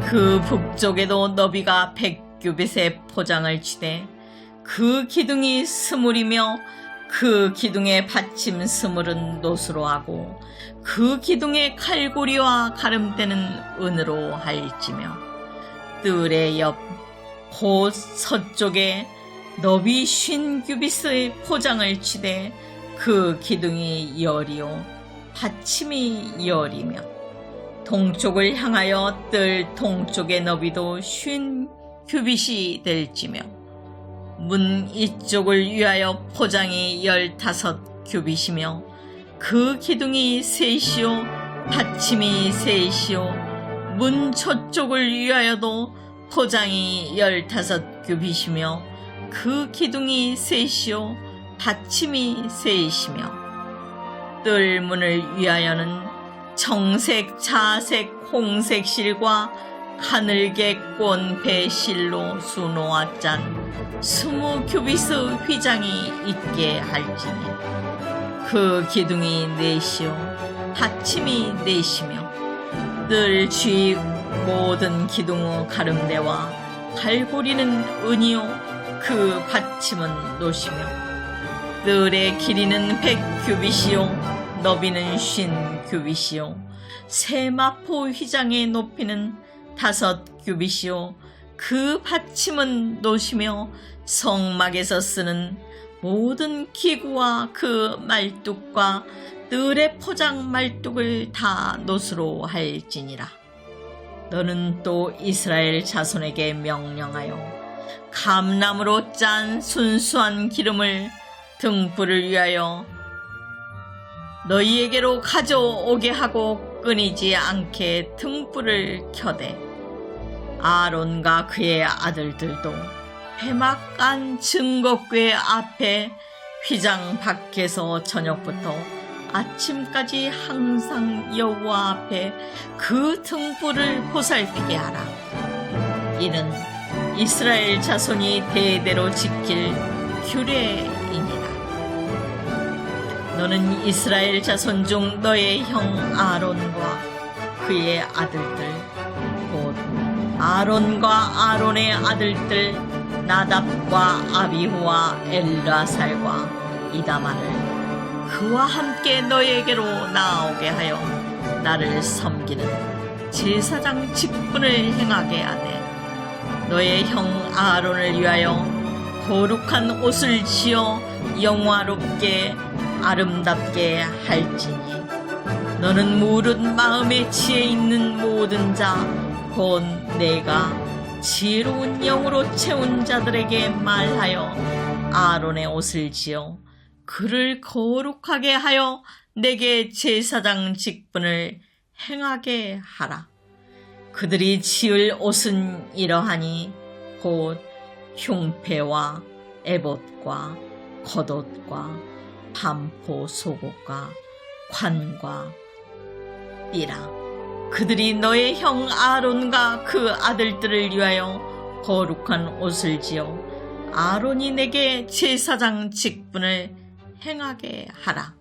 그 북쪽에도 너비가 100규빗의 포장을 치되 그 기둥이 스물이며 그 기둥의 받침 스물은 노수로 하고 그 기둥의 칼고리와 가름대는 은으로 할지며 뜰의 옆 곧 서쪽에 너비 50규빗의 포장을 치되 그 기둥이 열이요 받침이 열이며 동쪽을 향하여 뜰 동쪽의 너비도 50규빗이 될지며 문 이쪽을 위하여 포장이 15규빗이며 그 기둥이 셋이요 받침이 셋이요 문 저쪽을 위하여도 포장이 15규빗이며 그 기둥이 셋이요 받침이 셋이며 뜰 문을 위하여는 청색, 자색, 홍색 실과 가늘게 꼰 배실로 수놓아 짠 20규빗의 휘장이 있게 할지니 그 기둥이 넷이요 받침이 넷이며 뜰 주위 모든 기둥의 가름대와 갈고리는 은이요 그 받침은 노시며 뜰의 길이는 100규빗이요 너비는 50규빗이요 세마포 휘장의 높이는 5규빗이요 그 받침은 노시며 성막에서 쓰는 모든 기구와 그 말뚝과 뜰의 포장 말뚝을 다 노수로 할지니라. 너는 또 이스라엘 자손에게 명령하여 감나무로 짠 순수한 기름을 등불을 위하여 너희에게로 가져오게 하고 끊이지 않게 등불을 켜되 아론과 그의 아들들도 회막간 증거궤 앞에 휘장 밖에서 저녁부터 아침까지 항상 여호와 앞에 그 등불을 보살피게 하라. 이는 이스라엘 자손이 대대로 지킬 규례이니라. 너는 이스라엘 자손 중 너의 형 아론과 그의 아들들 곧 아론과 아론의 아들들 나답과 아비후와 엘라살과 이다마를 그와 함께 너에게로 나오게 하여 나를 섬기는 제사장 직분을 행하게 하되 너의 형 아론을 위하여 거룩한 옷을 지어 영화롭게 아름답게 할지니 너는 무릇 마음에 지혜 있는 모든 자 곧 내가 지혜로운 영으로 채운 자들에게 말하여 아론의 옷을 지어 그를 거룩하게 하여 내게 제사장 직분을 행하게 하라. 그들이 지을 옷은 이러하니 곧 흉패와 에봇과 겉옷과 반포 속옷과 관과 띠라. 그들이 너의 형 아론과 그 아들들을 위하여 거룩한 옷을 지어 아론이 내게 제사장 직분을 행하게 하라.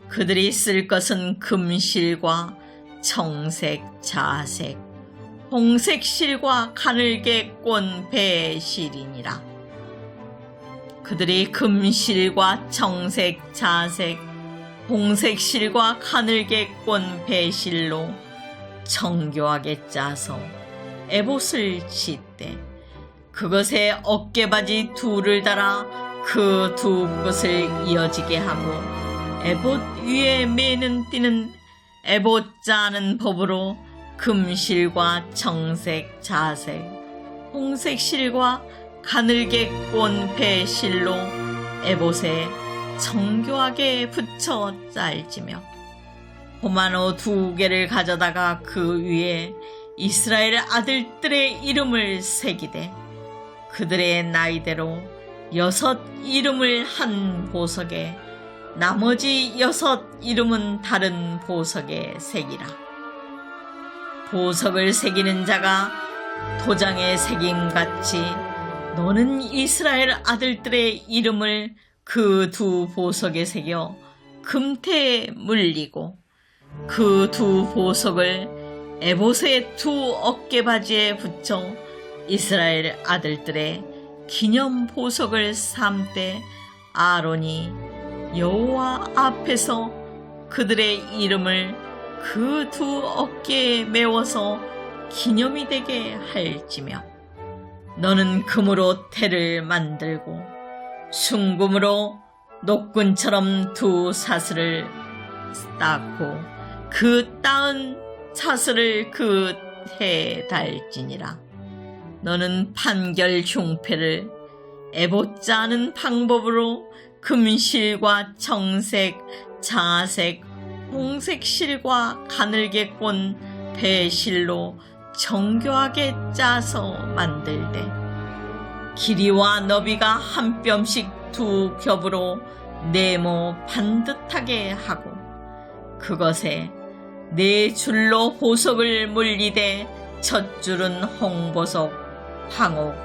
그들이 쓸 것은 금실과 청색, 자색, 홍색 실과 가늘게 꼰 배실이니라. 그들이 금실과 청색, 자색, 홍색 실과 가늘게 꼰 배실로 정교하게 짜서 에봇을 짓되 그것에 어깨바지 둘을 달아 그 두 끝을 이어지게 하고 에봇 위에 매는 띠는 에봇 짜는 법으로 금실과 청색, 자색, 홍색 실과 가늘게 꼰 배실로 에봇에 정교하게 붙여 짤지며 호마노 2개를 가져다가 그 위에 이스라엘 아들들의 이름을 새기되 그들의 나이대로 6 이름을 한 보석에 나머지 6 이름은 다른 보석에 새기라. 보석을 새기는 자가 도장에 새김같이 너는 이스라엘 아들들의 이름을 그 2 보석에 새겨 금태에 물리고 그 2 보석을 에봇의 2 어깨바지에 붙여 이스라엘 아들들의 기념 보석을 삼되 아론이 여호와 앞에서 그들의 이름을 그 2 어깨에 메워서 기념이 되게 할지며 너는 금으로 태를 만들고 순금으로 녹군처럼 2 사슬을 닦고 그 따은 사슬을 그 태에 달지니라. 너는 판결 흉패를 에봇 짜는 방법으로 금실과 청색, 자색, 홍색 실과 가늘게 꼰 배실로 정교하게 짜서 만들되 길이와 너비가 한 뼘씩 2 겹으로 네모 반듯하게 하고 그것에 4 줄로 보석을 물리되 첫 줄은 홍보석, 황옥,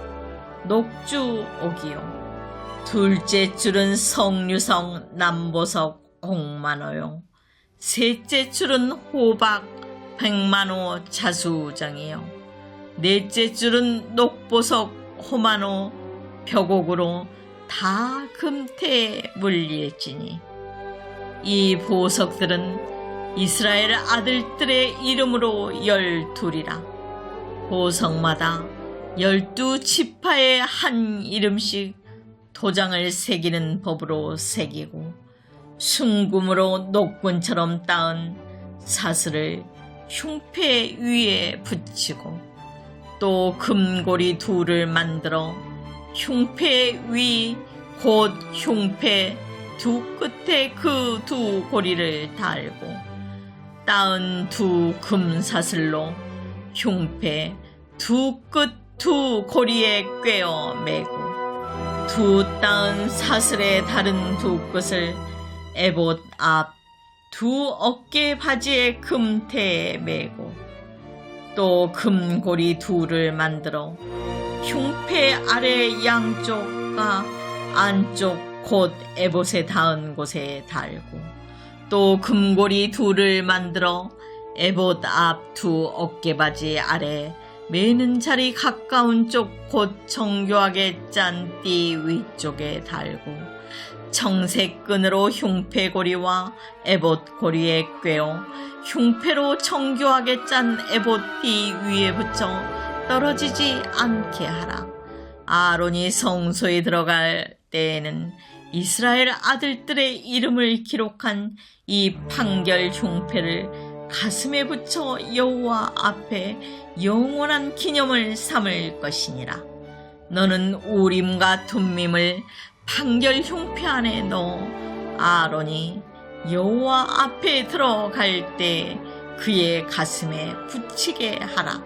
녹주옥이요 둘째 줄은 석류성, 남보석, 홍만호요 셋째 줄은 호박, 백만호, 자수정이요 넷째 줄은 녹보석, 호만호, 벽옥으로 다 금태에 물릴지니 이 보석들은 이스라엘 아들들의 이름으로 12이라. 보석마다 12지파의 한 이름씩 도장을 새기는 법으로 새기고 순금으로 녹군처럼 따은 사슬을 흉패 위에 붙이고 또 금고리 2를 만들어 흉패 위 곧 흉패 2 끝에 그 2 고리를 달고 따은 2 금사슬로 흉패 2 끝 2 고리에 꿰어 매고 2 따은 사슬의 다른 2 끝을 에봇 앞 2 어깨 바지의 금태에 매고 또 금고리 2를 만들어 흉패 아래 양쪽과 안쪽 곧 에봇에 닿은 곳에 달고 또 금고리 2를 만들어 에봇 앞 2 어깨바지 아래 매는 자리 가까운 쪽 곧 정교하게 짠 띠 위쪽에 달고 청색 끈으로 흉패 고리와 에봇 고리에 꿰어 흉패로 정교하게 짠 에봇 띠 위에 붙여 떨어지지 않게 하라. 아론이 성소에 들어갈 때에는 이스라엘 아들들의 이름을 기록한 이 판결 흉패를 가슴에 붙여 여호와 앞에 영원한 기념을 삼을 것이니라. 너는 우림과 둠밈을 판결 흉패 안에 넣어 아론이 여호와 앞에 들어갈 때 그의 가슴에 붙이게 하라.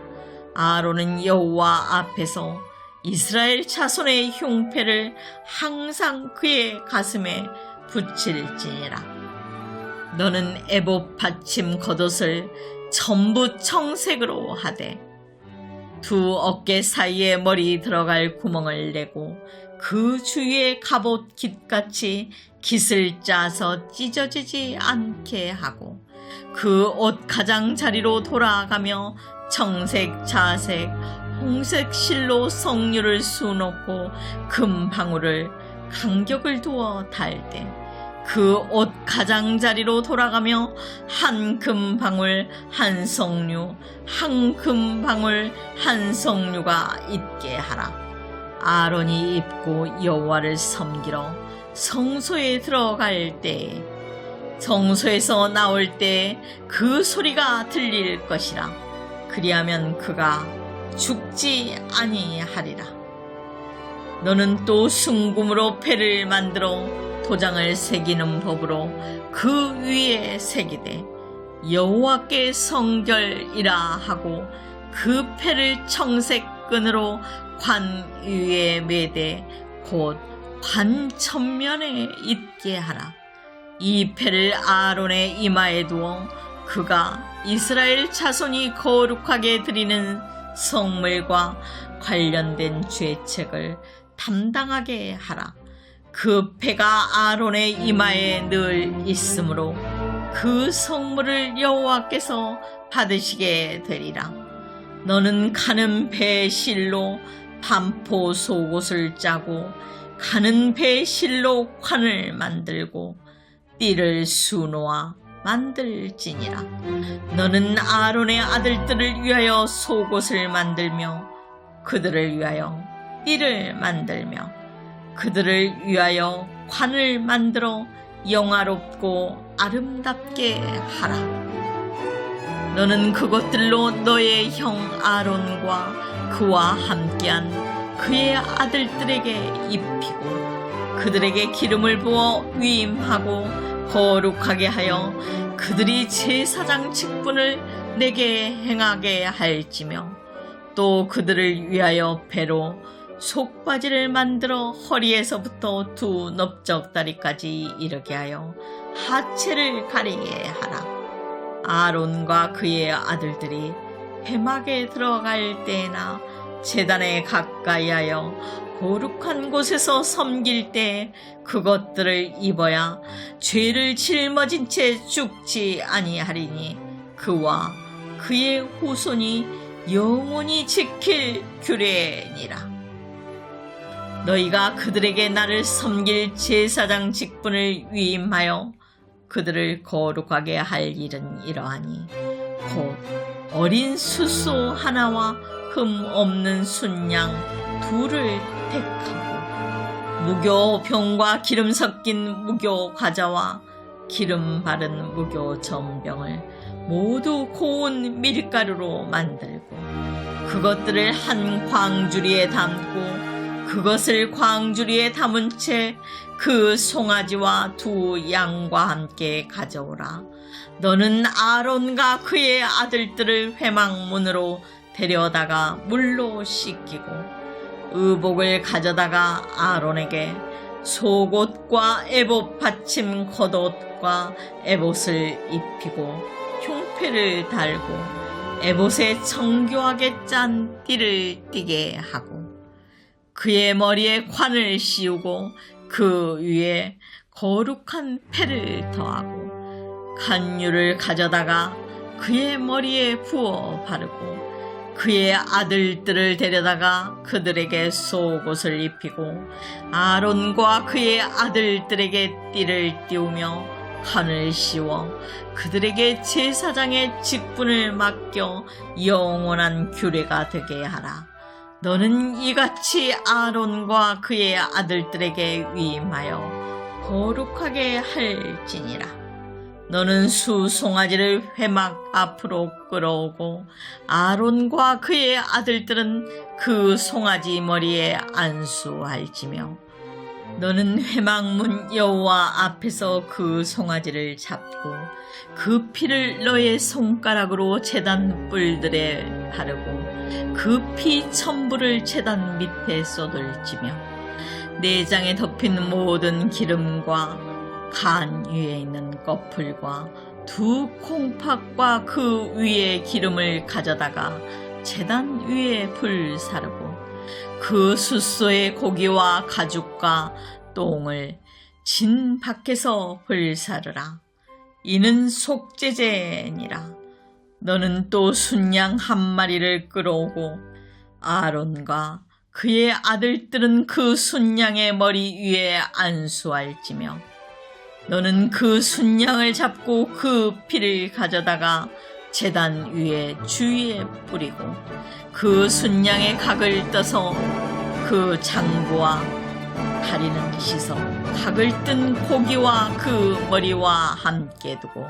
아론은 여호와 앞에서 이스라엘 자손의 흉패를 항상 그의 가슴에 붙일지니라. 너는 에봇 받침 겉옷을 전부 청색으로 하되 2 어깨 사이에 머리 들어갈 구멍을 내고 그 주위에 갑옷 깃같이 깃을 짜서 찢어지지 않게 하고 그 옷 가장자리로 돌아가며 청색, 자색, 홍색 실로 성류를 수놓고 금방울을 간격을 두어 달되 그 옷 가장자리로 돌아가며 한 금방울 한 성류 한 금방울 한 성류가 있게 하라. 아론이 입고 여호와를 섬기러 성소에 들어갈 때 성소에서 나올 때 그 소리가 들릴 것이라. 그리하면 그가 죽지 아니하리라. 너는 또 순금으로 패를 만들어 도장을 새기는 법으로 그 위에 새기되 여호와께 성결이라 하고 그 패를 청색 끈으로 관 위에 매되 곧 관 천면에 있게 하라. 이 패를 아론의 이마에 두어 그가 이스라엘 자손이 거룩하게 드리는 성물과 관련된 죄책을 담당하게 하라. 그 패가 아론의 이마에 늘 있으므로 그 성물을 여호와께서 받으시게 되리라. 너는 가는 배 실로 반포 속옷을 짜고 가는 배 실로 관을 만들고 띠를 수놓아 만들지니라. 너는 아론의 아들들을 위하여 속옷을 만들며 그들을 위하여 띠를 만들며 그들을 위하여 관을 만들어 영화롭고 아름답게 하라. 너는 그것들로 너의 형 아론과 그와 함께한 그의 아들들에게 입히고 그들에게 기름을 부어 위임하고 거룩하게 하여 그들이 제사장 직분을 내게 행하게 할지며 또 그들을 위하여 배로 속바지를 만들어 허리에서부터 두 넓적다리까지 이르게 하여 하체를 가리게 하라. 아론과 그의 아들들이 회막에 들어갈 때나 제단에 가까이 하여 거룩한 곳에서 섬길 때 그것들을 입어야 죄를 짊어진 채 죽지 아니하리니 그와 그의 후손이 영원히 지킬 규례니라. 너희가 그들에게 나를 섬길 제사장 직분을 위임하여 그들을 거룩하게 할 일은 이러하니 곧 어린 수소 하나와 흠 없는 순양 둘을 택하고 무교병과 기름 섞인 무교 과자와 기름 바른 무교 전병을 모두 고운 밀가루로 만들고 그것들을 한 광주리에 담고 그것을 광주리에 담은 채 그 송아지와 두 양과 함께 가져오라. 너는 아론과 그의 아들들을 회막문으로 데려다가 물로 씻기고 의복을 가져다가 아론에게 속옷과 에봇 받침 겉옷과 에봇을 입히고 흉패를 달고 에봇에 정교하게 짠 띠를 띠게 하고 그의 머리에 관을 씌우고 그 위에 거룩한 패를 더하고 간유를 가져다가 그의 머리에 부어 바르고 그의 아들들을 데려다가 그들에게 속옷을 입히고 아론과 그의 아들들에게 띠를 띄우며 관을 씌워 그들에게 제사장의 직분을 맡겨 영원한 규례가 되게 하라. 너는 이같이 아론과 그의 아들들에게 위임하여 거룩하게 할지니라. 너는 수송아지를 회막 앞으로 끌어오고 아론과 그의 아들들은 그 송아지 머리에 안수할지며 너는 회막문 여호와 앞에서 그 송아지를 잡고 그 피를 너의 손가락으로 제단 뿔들에 바르고 그 피 첨부를 제단 밑에 쏟을지며 내장에 덮인 모든 기름과 간 위에 있는 꺼풀과 두 콩팥과 그 위에 기름을 가져다가 제단 위에 불 사르고 그 숫소의 고기와 가죽과 똥을 진 밖에서 불사르라. 이는 속죄제니라. 너는 또 순양 한 마리를 끌어오고 아론과 그의 아들들은 그 순양의 머리 위에 안수할지며 너는 그 순양을 잡고 그 피를 가져다가 제단 위에 주위에 뿌리고 그 순양의 각을 떠서 그 장부와 다리는 씻어 각을 뜬 고기와 그 머리와 함께 두고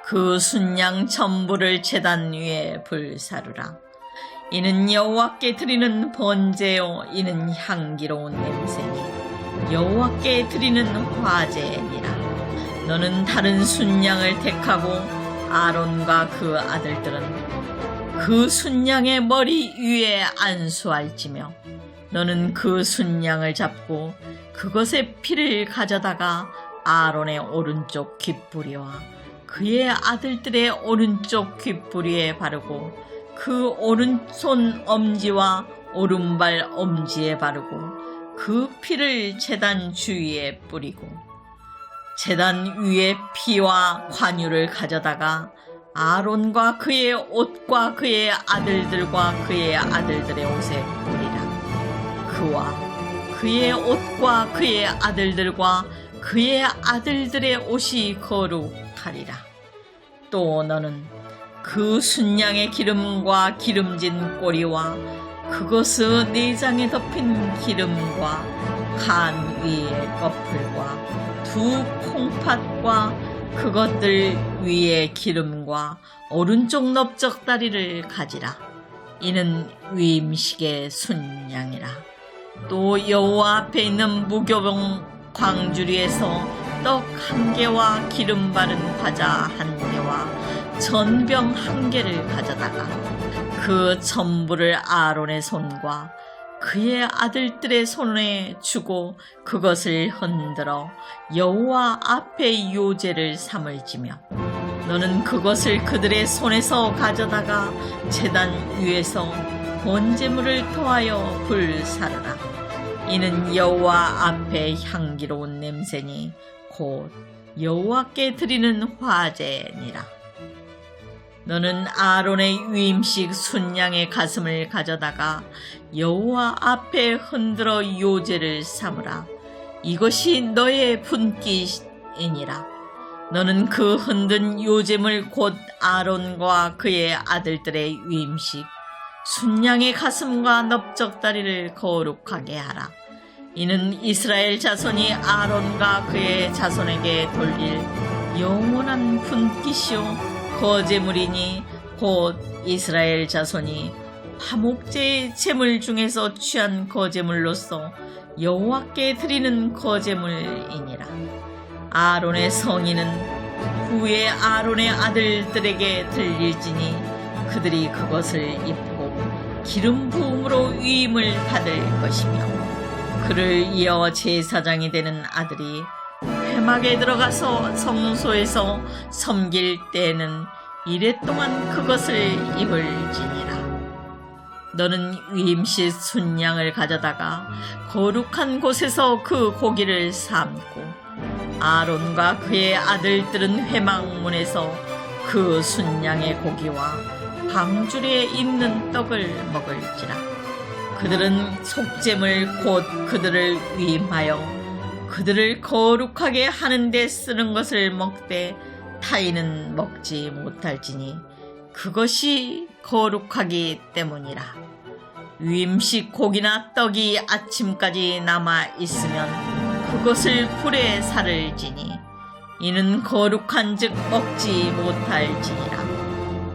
그 순양 전부를 제단 위에 불사르라. 이는 여호와께 드리는 번제요 이는 향기로운 냄새니 여호와께 드리는 화제니라. 너는 다른 순양을 택하고 아론과 그 아들들은 그 순양의 머리 위에 안수할지며 너는 그 순양을 잡고 그것의 피를 가져다가 아론의 오른쪽 귓부리와 그의 아들들의 오른쪽 귓부리에 바르고 그 오른손 엄지와 오른발 엄지에 바르고 그 피를 제단 주위에 뿌리고 제단 위에 피와 관유를 가져다가 아론과 그의 옷과 그의 아들들과 그의 아들들의 옷에 뿌리라. 그와 그의 옷과 그의 아들들과 그의 아들들의 옷이 거룩하리라. 또 너는 그 순양의 기름과 기름진 꼬리와 그것의 내장에 덮인 기름과 간 위의 꺼풀과 두 콩팥과 그것들 위에 기름과 오른쪽 넓적다리를 가지라. 이는 위임식의 순양이라. 또 여호와 앞에 있는 무교병 광주리에서 떡 한 개와 기름 바른 과자 한 개와 전병 한 개를 가져다가 그 전부를 아론의 손과 그의 아들들의 손에 주고 그것을 흔들어 여호와 앞에 요제를 삼을지며 너는 그것을 그들의 손에서 가져다가 제단 위에서 번제물을 토하여 불사르라. 이는 여호와 앞에 향기로운 냄새니 곧 여호와께 드리는 화제니라. 너는 아론의 위임식 순양의 가슴을 가져다가 여호와 앞에 흔들어 요제를 삼으라. 이것이 너의 분깃이니라. 너는 그 흔든 요제물 곧 아론과 그의 아들들의 위임식 순양의 가슴과 넓적다리를 거룩하게 하라. 이는 이스라엘 자손이 아론과 그의 자손에게 돌릴 영원한 분깃이요 거제물이니 곧 이스라엘 자손이 화목제의 제물 중에서 취한 거제물로서 여호와께 드리는 거제물이니라. 아론의 성인은 후에 아론의 아들들에게 들릴지니 그들이 그것을 입고 기름 부음으로 위임을 받을 것이며 그를 이어 제사장이 되는 아들이 회막에 들어가서 성소에서 섬길 때에는 이랫동안 그것을 입을지니라. 너는 위임식 순양을 가져다가 거룩한 곳에서 그 고기를 삶고 아론과 그의 아들들은 회막문에서 그 순양의 고기와 방주리에 있는 떡을 먹을지라. 그들은 속죄물 곧 그들을 위임하여 그들을 거룩하게 하는 데 쓰는 것을 먹되 타인은 먹지 못할지니 그것이 거룩하기 때문이라. 위임식 고기나 떡이 아침까지 남아 있으면 그것을 불에 사를지니 이는 거룩한즉 먹지 못할지니라.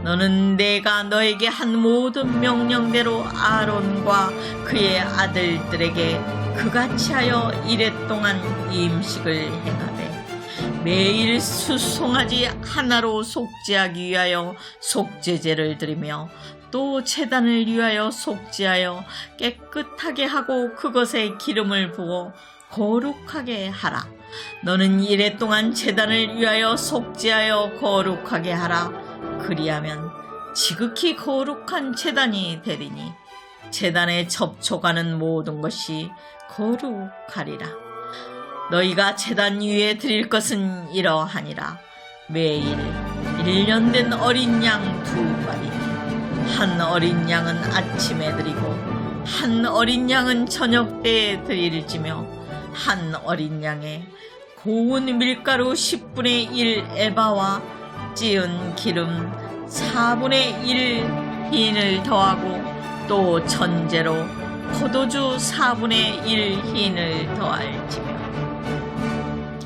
너는 내가 너에게 한 모든 명령대로 아론과 그의 아들들에게 그같이 하여 이랫동안 위임식을 행하되 매일 수송아지 하나로 속죄하기 위하여 속죄제를 드리며 또 제단을 위하여 속죄하여 깨끗하게 하고 그것에 기름을 부어 거룩하게 하라. 너는 이랫동안 제단을 위하여 속죄하여 거룩하게 하라. 그리하면 지극히 거룩한 제단이 되리니 제단에 접촉하는 모든 것이 거룩하리라. 너희가 제단 위에 드릴 것은 이러하니라. 매일 1년 된 어린 양 2마리, 한 어린 양은 아침에 드리고 한 어린 양은 저녁 때에 드릴지며 한 어린 양에 고운 밀가루 10분의 1 에바와 찌은 기름 4분의 1 흰을 더하고 또 전제로 포도주 4분의 1 흰을 더할지며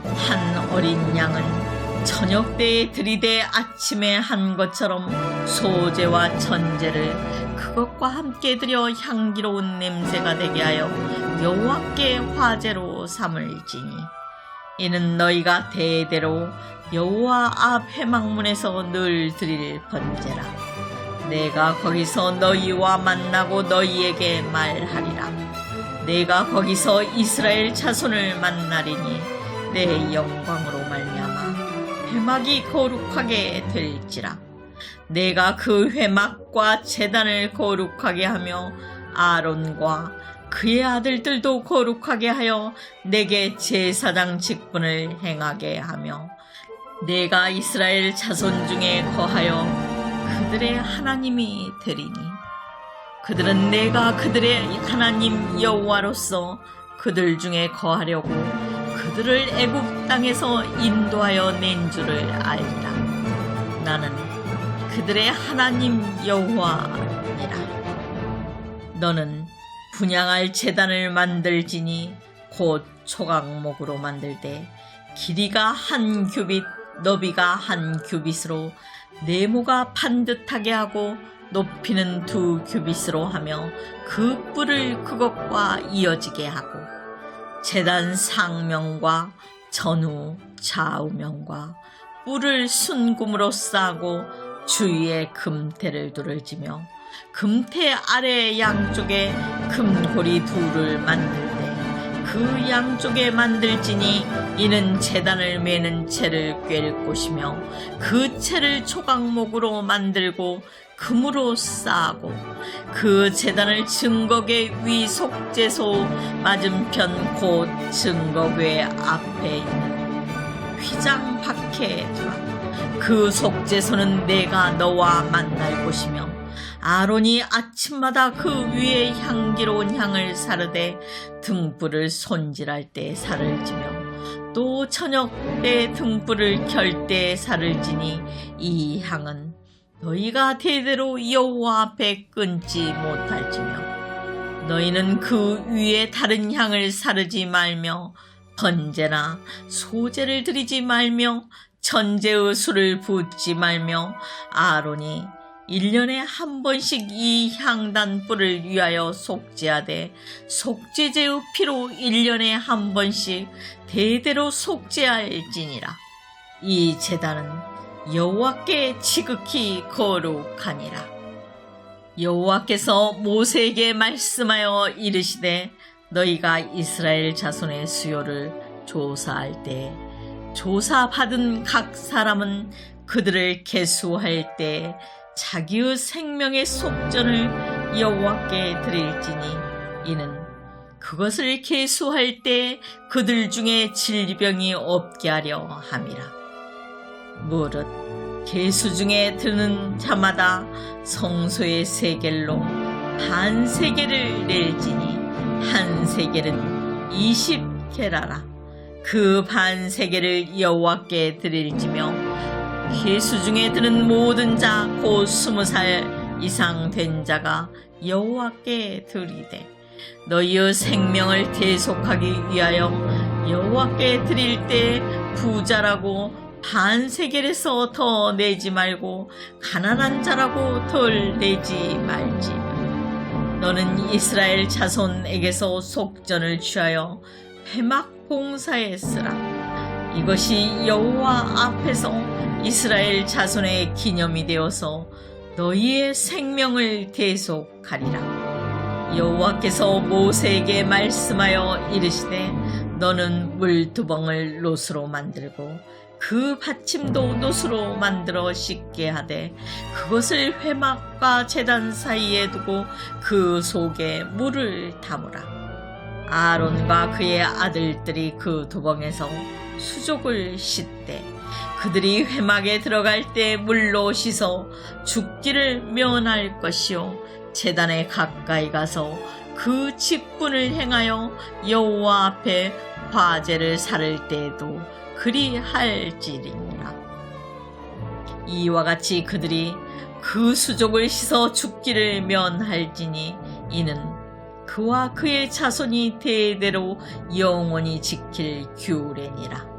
한 어린 양은 저녁 때에 들이되 아침에 한 것처럼 소제와 전제를 그것과 함께 드려 향기로운 냄새가 되게 하여 여호와께 화제로 삼을지니 이는 너희가 대대로 여호와 앞 회막문에서 늘 드릴 번제라. 내가 거기서 너희와 만나고 너희에게 말하리라. 내가 거기서 이스라엘 자손을 만나리니 내 영광으로 말미암아 회막이 거룩하게 될지라. 내가 그 회막과 제단을 거룩하게 하며 아론과 그의 아들들도 거룩하게 하여 내게 제사장 직분을 행하게 하며 내가 이스라엘 자손 중에 거하여 그들의 하나님이 되리니 그들은 내가 그들의 하나님 여호와로서 그들 중에 거하려고 그들을 애굽 땅에서 인도하여 낸 줄을 알리라. 나는 그들의 하나님 여호와니라. 너는 분향할 제단을 만들지니 곧 초각목으로 만들되 길이가 1규빗 너비가 1규빗으로 네모가 반듯하게 하고 높이는 2규빗으로 하며 그 뿔을 그것과 이어지게 하고 제단 상면과 전후 좌우면과 뿔을 순금으로 싸고 주위에 금태를 두를지며 금태 아래 양쪽에 금고리 2를 만들되 그 양쪽에 만들지니 이는 제단을 매는 채를 꿰를 곳이며 그 채를 초각목으로 만들고 금으로 싸고 그 제단을 증거궤 위 속죄소 맞은편 곧 증거궤 앞에 있는 휘장 밖에 두라. 그 속죄소는 내가 너와 만날 곳이며 아론이 아침마다 그 위에 향기로운 향을 사르되 등불을 손질할 때 살을 지며 또 저녁 때 등불을 켤 때 살을 지니 이 향은 너희가 대대로 여호와 앞에 끊지 못할지며 너희는 그 위에 다른 향을 사르지 말며 번제나 소제를 드리지 말며 전제의 술을 붓지 말며 아론이 1년에 한 번씩 이 향단불을 위하여 속죄하되 속죄제의 피로 1년에 한 번씩 대대로 속죄할지니라. 이 제단은 여호와께 지극히 거룩하니라. 여호와께서 모세에게 말씀하여 이르시되 너희가 이스라엘 자손의 수요를 조사할 때 조사받은 각 사람은 그들을 계수할 때 자기의 생명의 속전을 여호와께 드릴지니 이는 그것을 계수할 때 그들 중에 질병이 없게 하려 함이라. 무릇 계수 중에 드는 자마다 성소의 세겔로 반 세겔을 낼지니 한 세겔은 20게라라. 그 반 세겔을 여호와께 드릴지며 계수 중에 드는 모든 자 곧 20살 이상 된 자가 여호와께 드리되 너희의 생명을 대속하기 위하여 여호와께 드릴 때 부자라고 반 세겔에서 더 내지 말고 가난한 자라고 덜 내지 말지. 너는 이스라엘 자손에게서 속전을 취하여 회막 봉사에 쓰라. 이것이 여호와 앞에서 이스라엘 자손의 기념이 되어서 너희의 생명을 대속하리라. 여호와께서 모세에게 말씀하여 이르시되 너는 물 2봉을 롯으로 만들고 그 받침도 노수로 만들어 씻게 하되 그것을 회막과 제단 사이에 두고 그 속에 물을 담으라. 아론과 그의 아들들이 그 도방에서 수족을 씻되 그들이 회막에 들어갈 때 물로 씻어 죽기를 면할 것이요 제단에 가까이 가서 그 직분을 행하여 여호와 앞에 화제를 살을 때에도 그리할지니라. 이와 같이 그들이 그 수족을 씻어 죽기를 면할지니 이는 그와 그의 자손이 대대로 영원히 지킬 규례니라.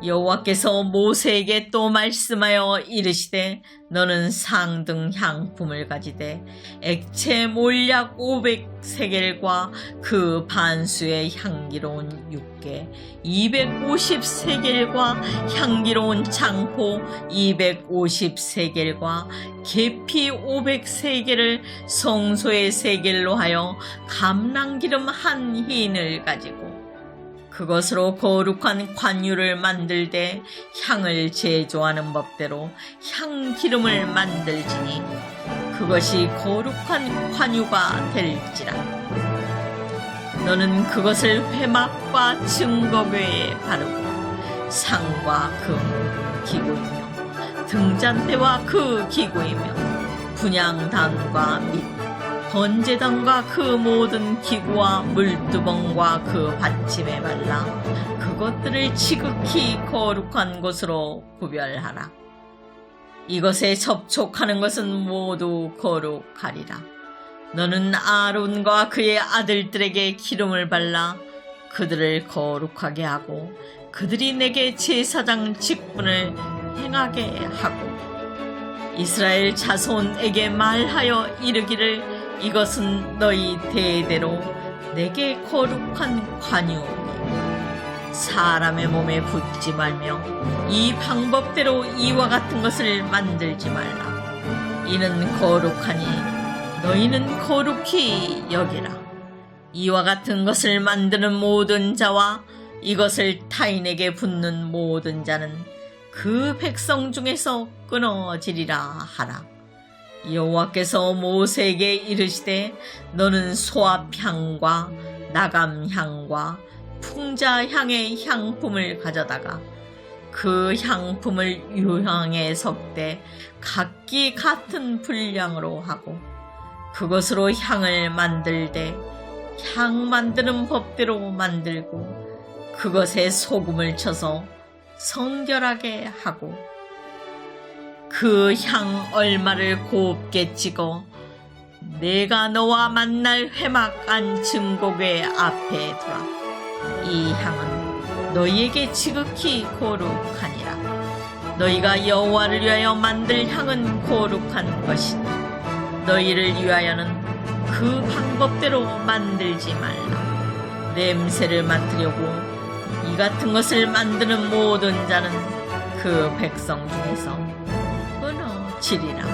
여호와께서 모세에게 또 말씀하여 이르시되 너는 상등 향품을 가지되 액체 몰약 500세겔과 그 반수의 향기로운 육개 250세겔과 향기로운 장포 250세겔과 계피 500세겔을 성소의 세겔로 하여 감람기름 한 흰을 가지고 그것으로 거룩한 관유를 만들되 향을 제조하는 법대로 향기름을 만들지니 그것이 거룩한 관유가 될지라. 너는 그것을 회막과 증거궤에 바르고 상과 금 기구이며 등잔대와 그 기구이며 분향단과 및 번제단과 그 모든 기구와 물두멍과 그 받침에 발라 그것들을 지극히 거룩한 곳으로 구별하라. 이것에 접촉하는 것은 모두 거룩하리라. 너는 아론과 그의 아들들에게 기름을 발라 그들을 거룩하게 하고 그들이 내게 제사장 직분을 행하게 하고 이스라엘 자손에게 말하여 이르기를 이것은 너희 대대로 내게 거룩한 관유니 사람의 몸에 붙지 말며 이 방법대로 이와 같은 것을 만들지 말라. 이는 거룩하니 너희는 거룩히 여기라. 이와 같은 것을 만드는 모든 자와 이것을 타인에게 붓는 모든 자는 그 백성 중에서 끊어지리라 하라. 여호와께서 모세에게 이르시되 너는 소합향과 나감향과 풍자향의 향품을 가져다가 그 향품을 유향에 섞되 각기 같은 분량으로 하고 그것으로 향을 만들되 향 만드는 법대로 만들고 그것에 소금을 쳐서 성결하게 하고 그 향 얼마를 곱게 찍어 내가 너와 만날 회막 안 증거궤 앞에 두라. 이 향은 너희에게 지극히 거룩하니라. 너희가 여호와를 위하여 만들 향은 거룩한 것이니 너희를 위하여는 그 방법대로 만들지 말라. 냄새를 맡으려고 이 같은 것을 만드는 모든 자는 그 백성 중에서 끊어지리라.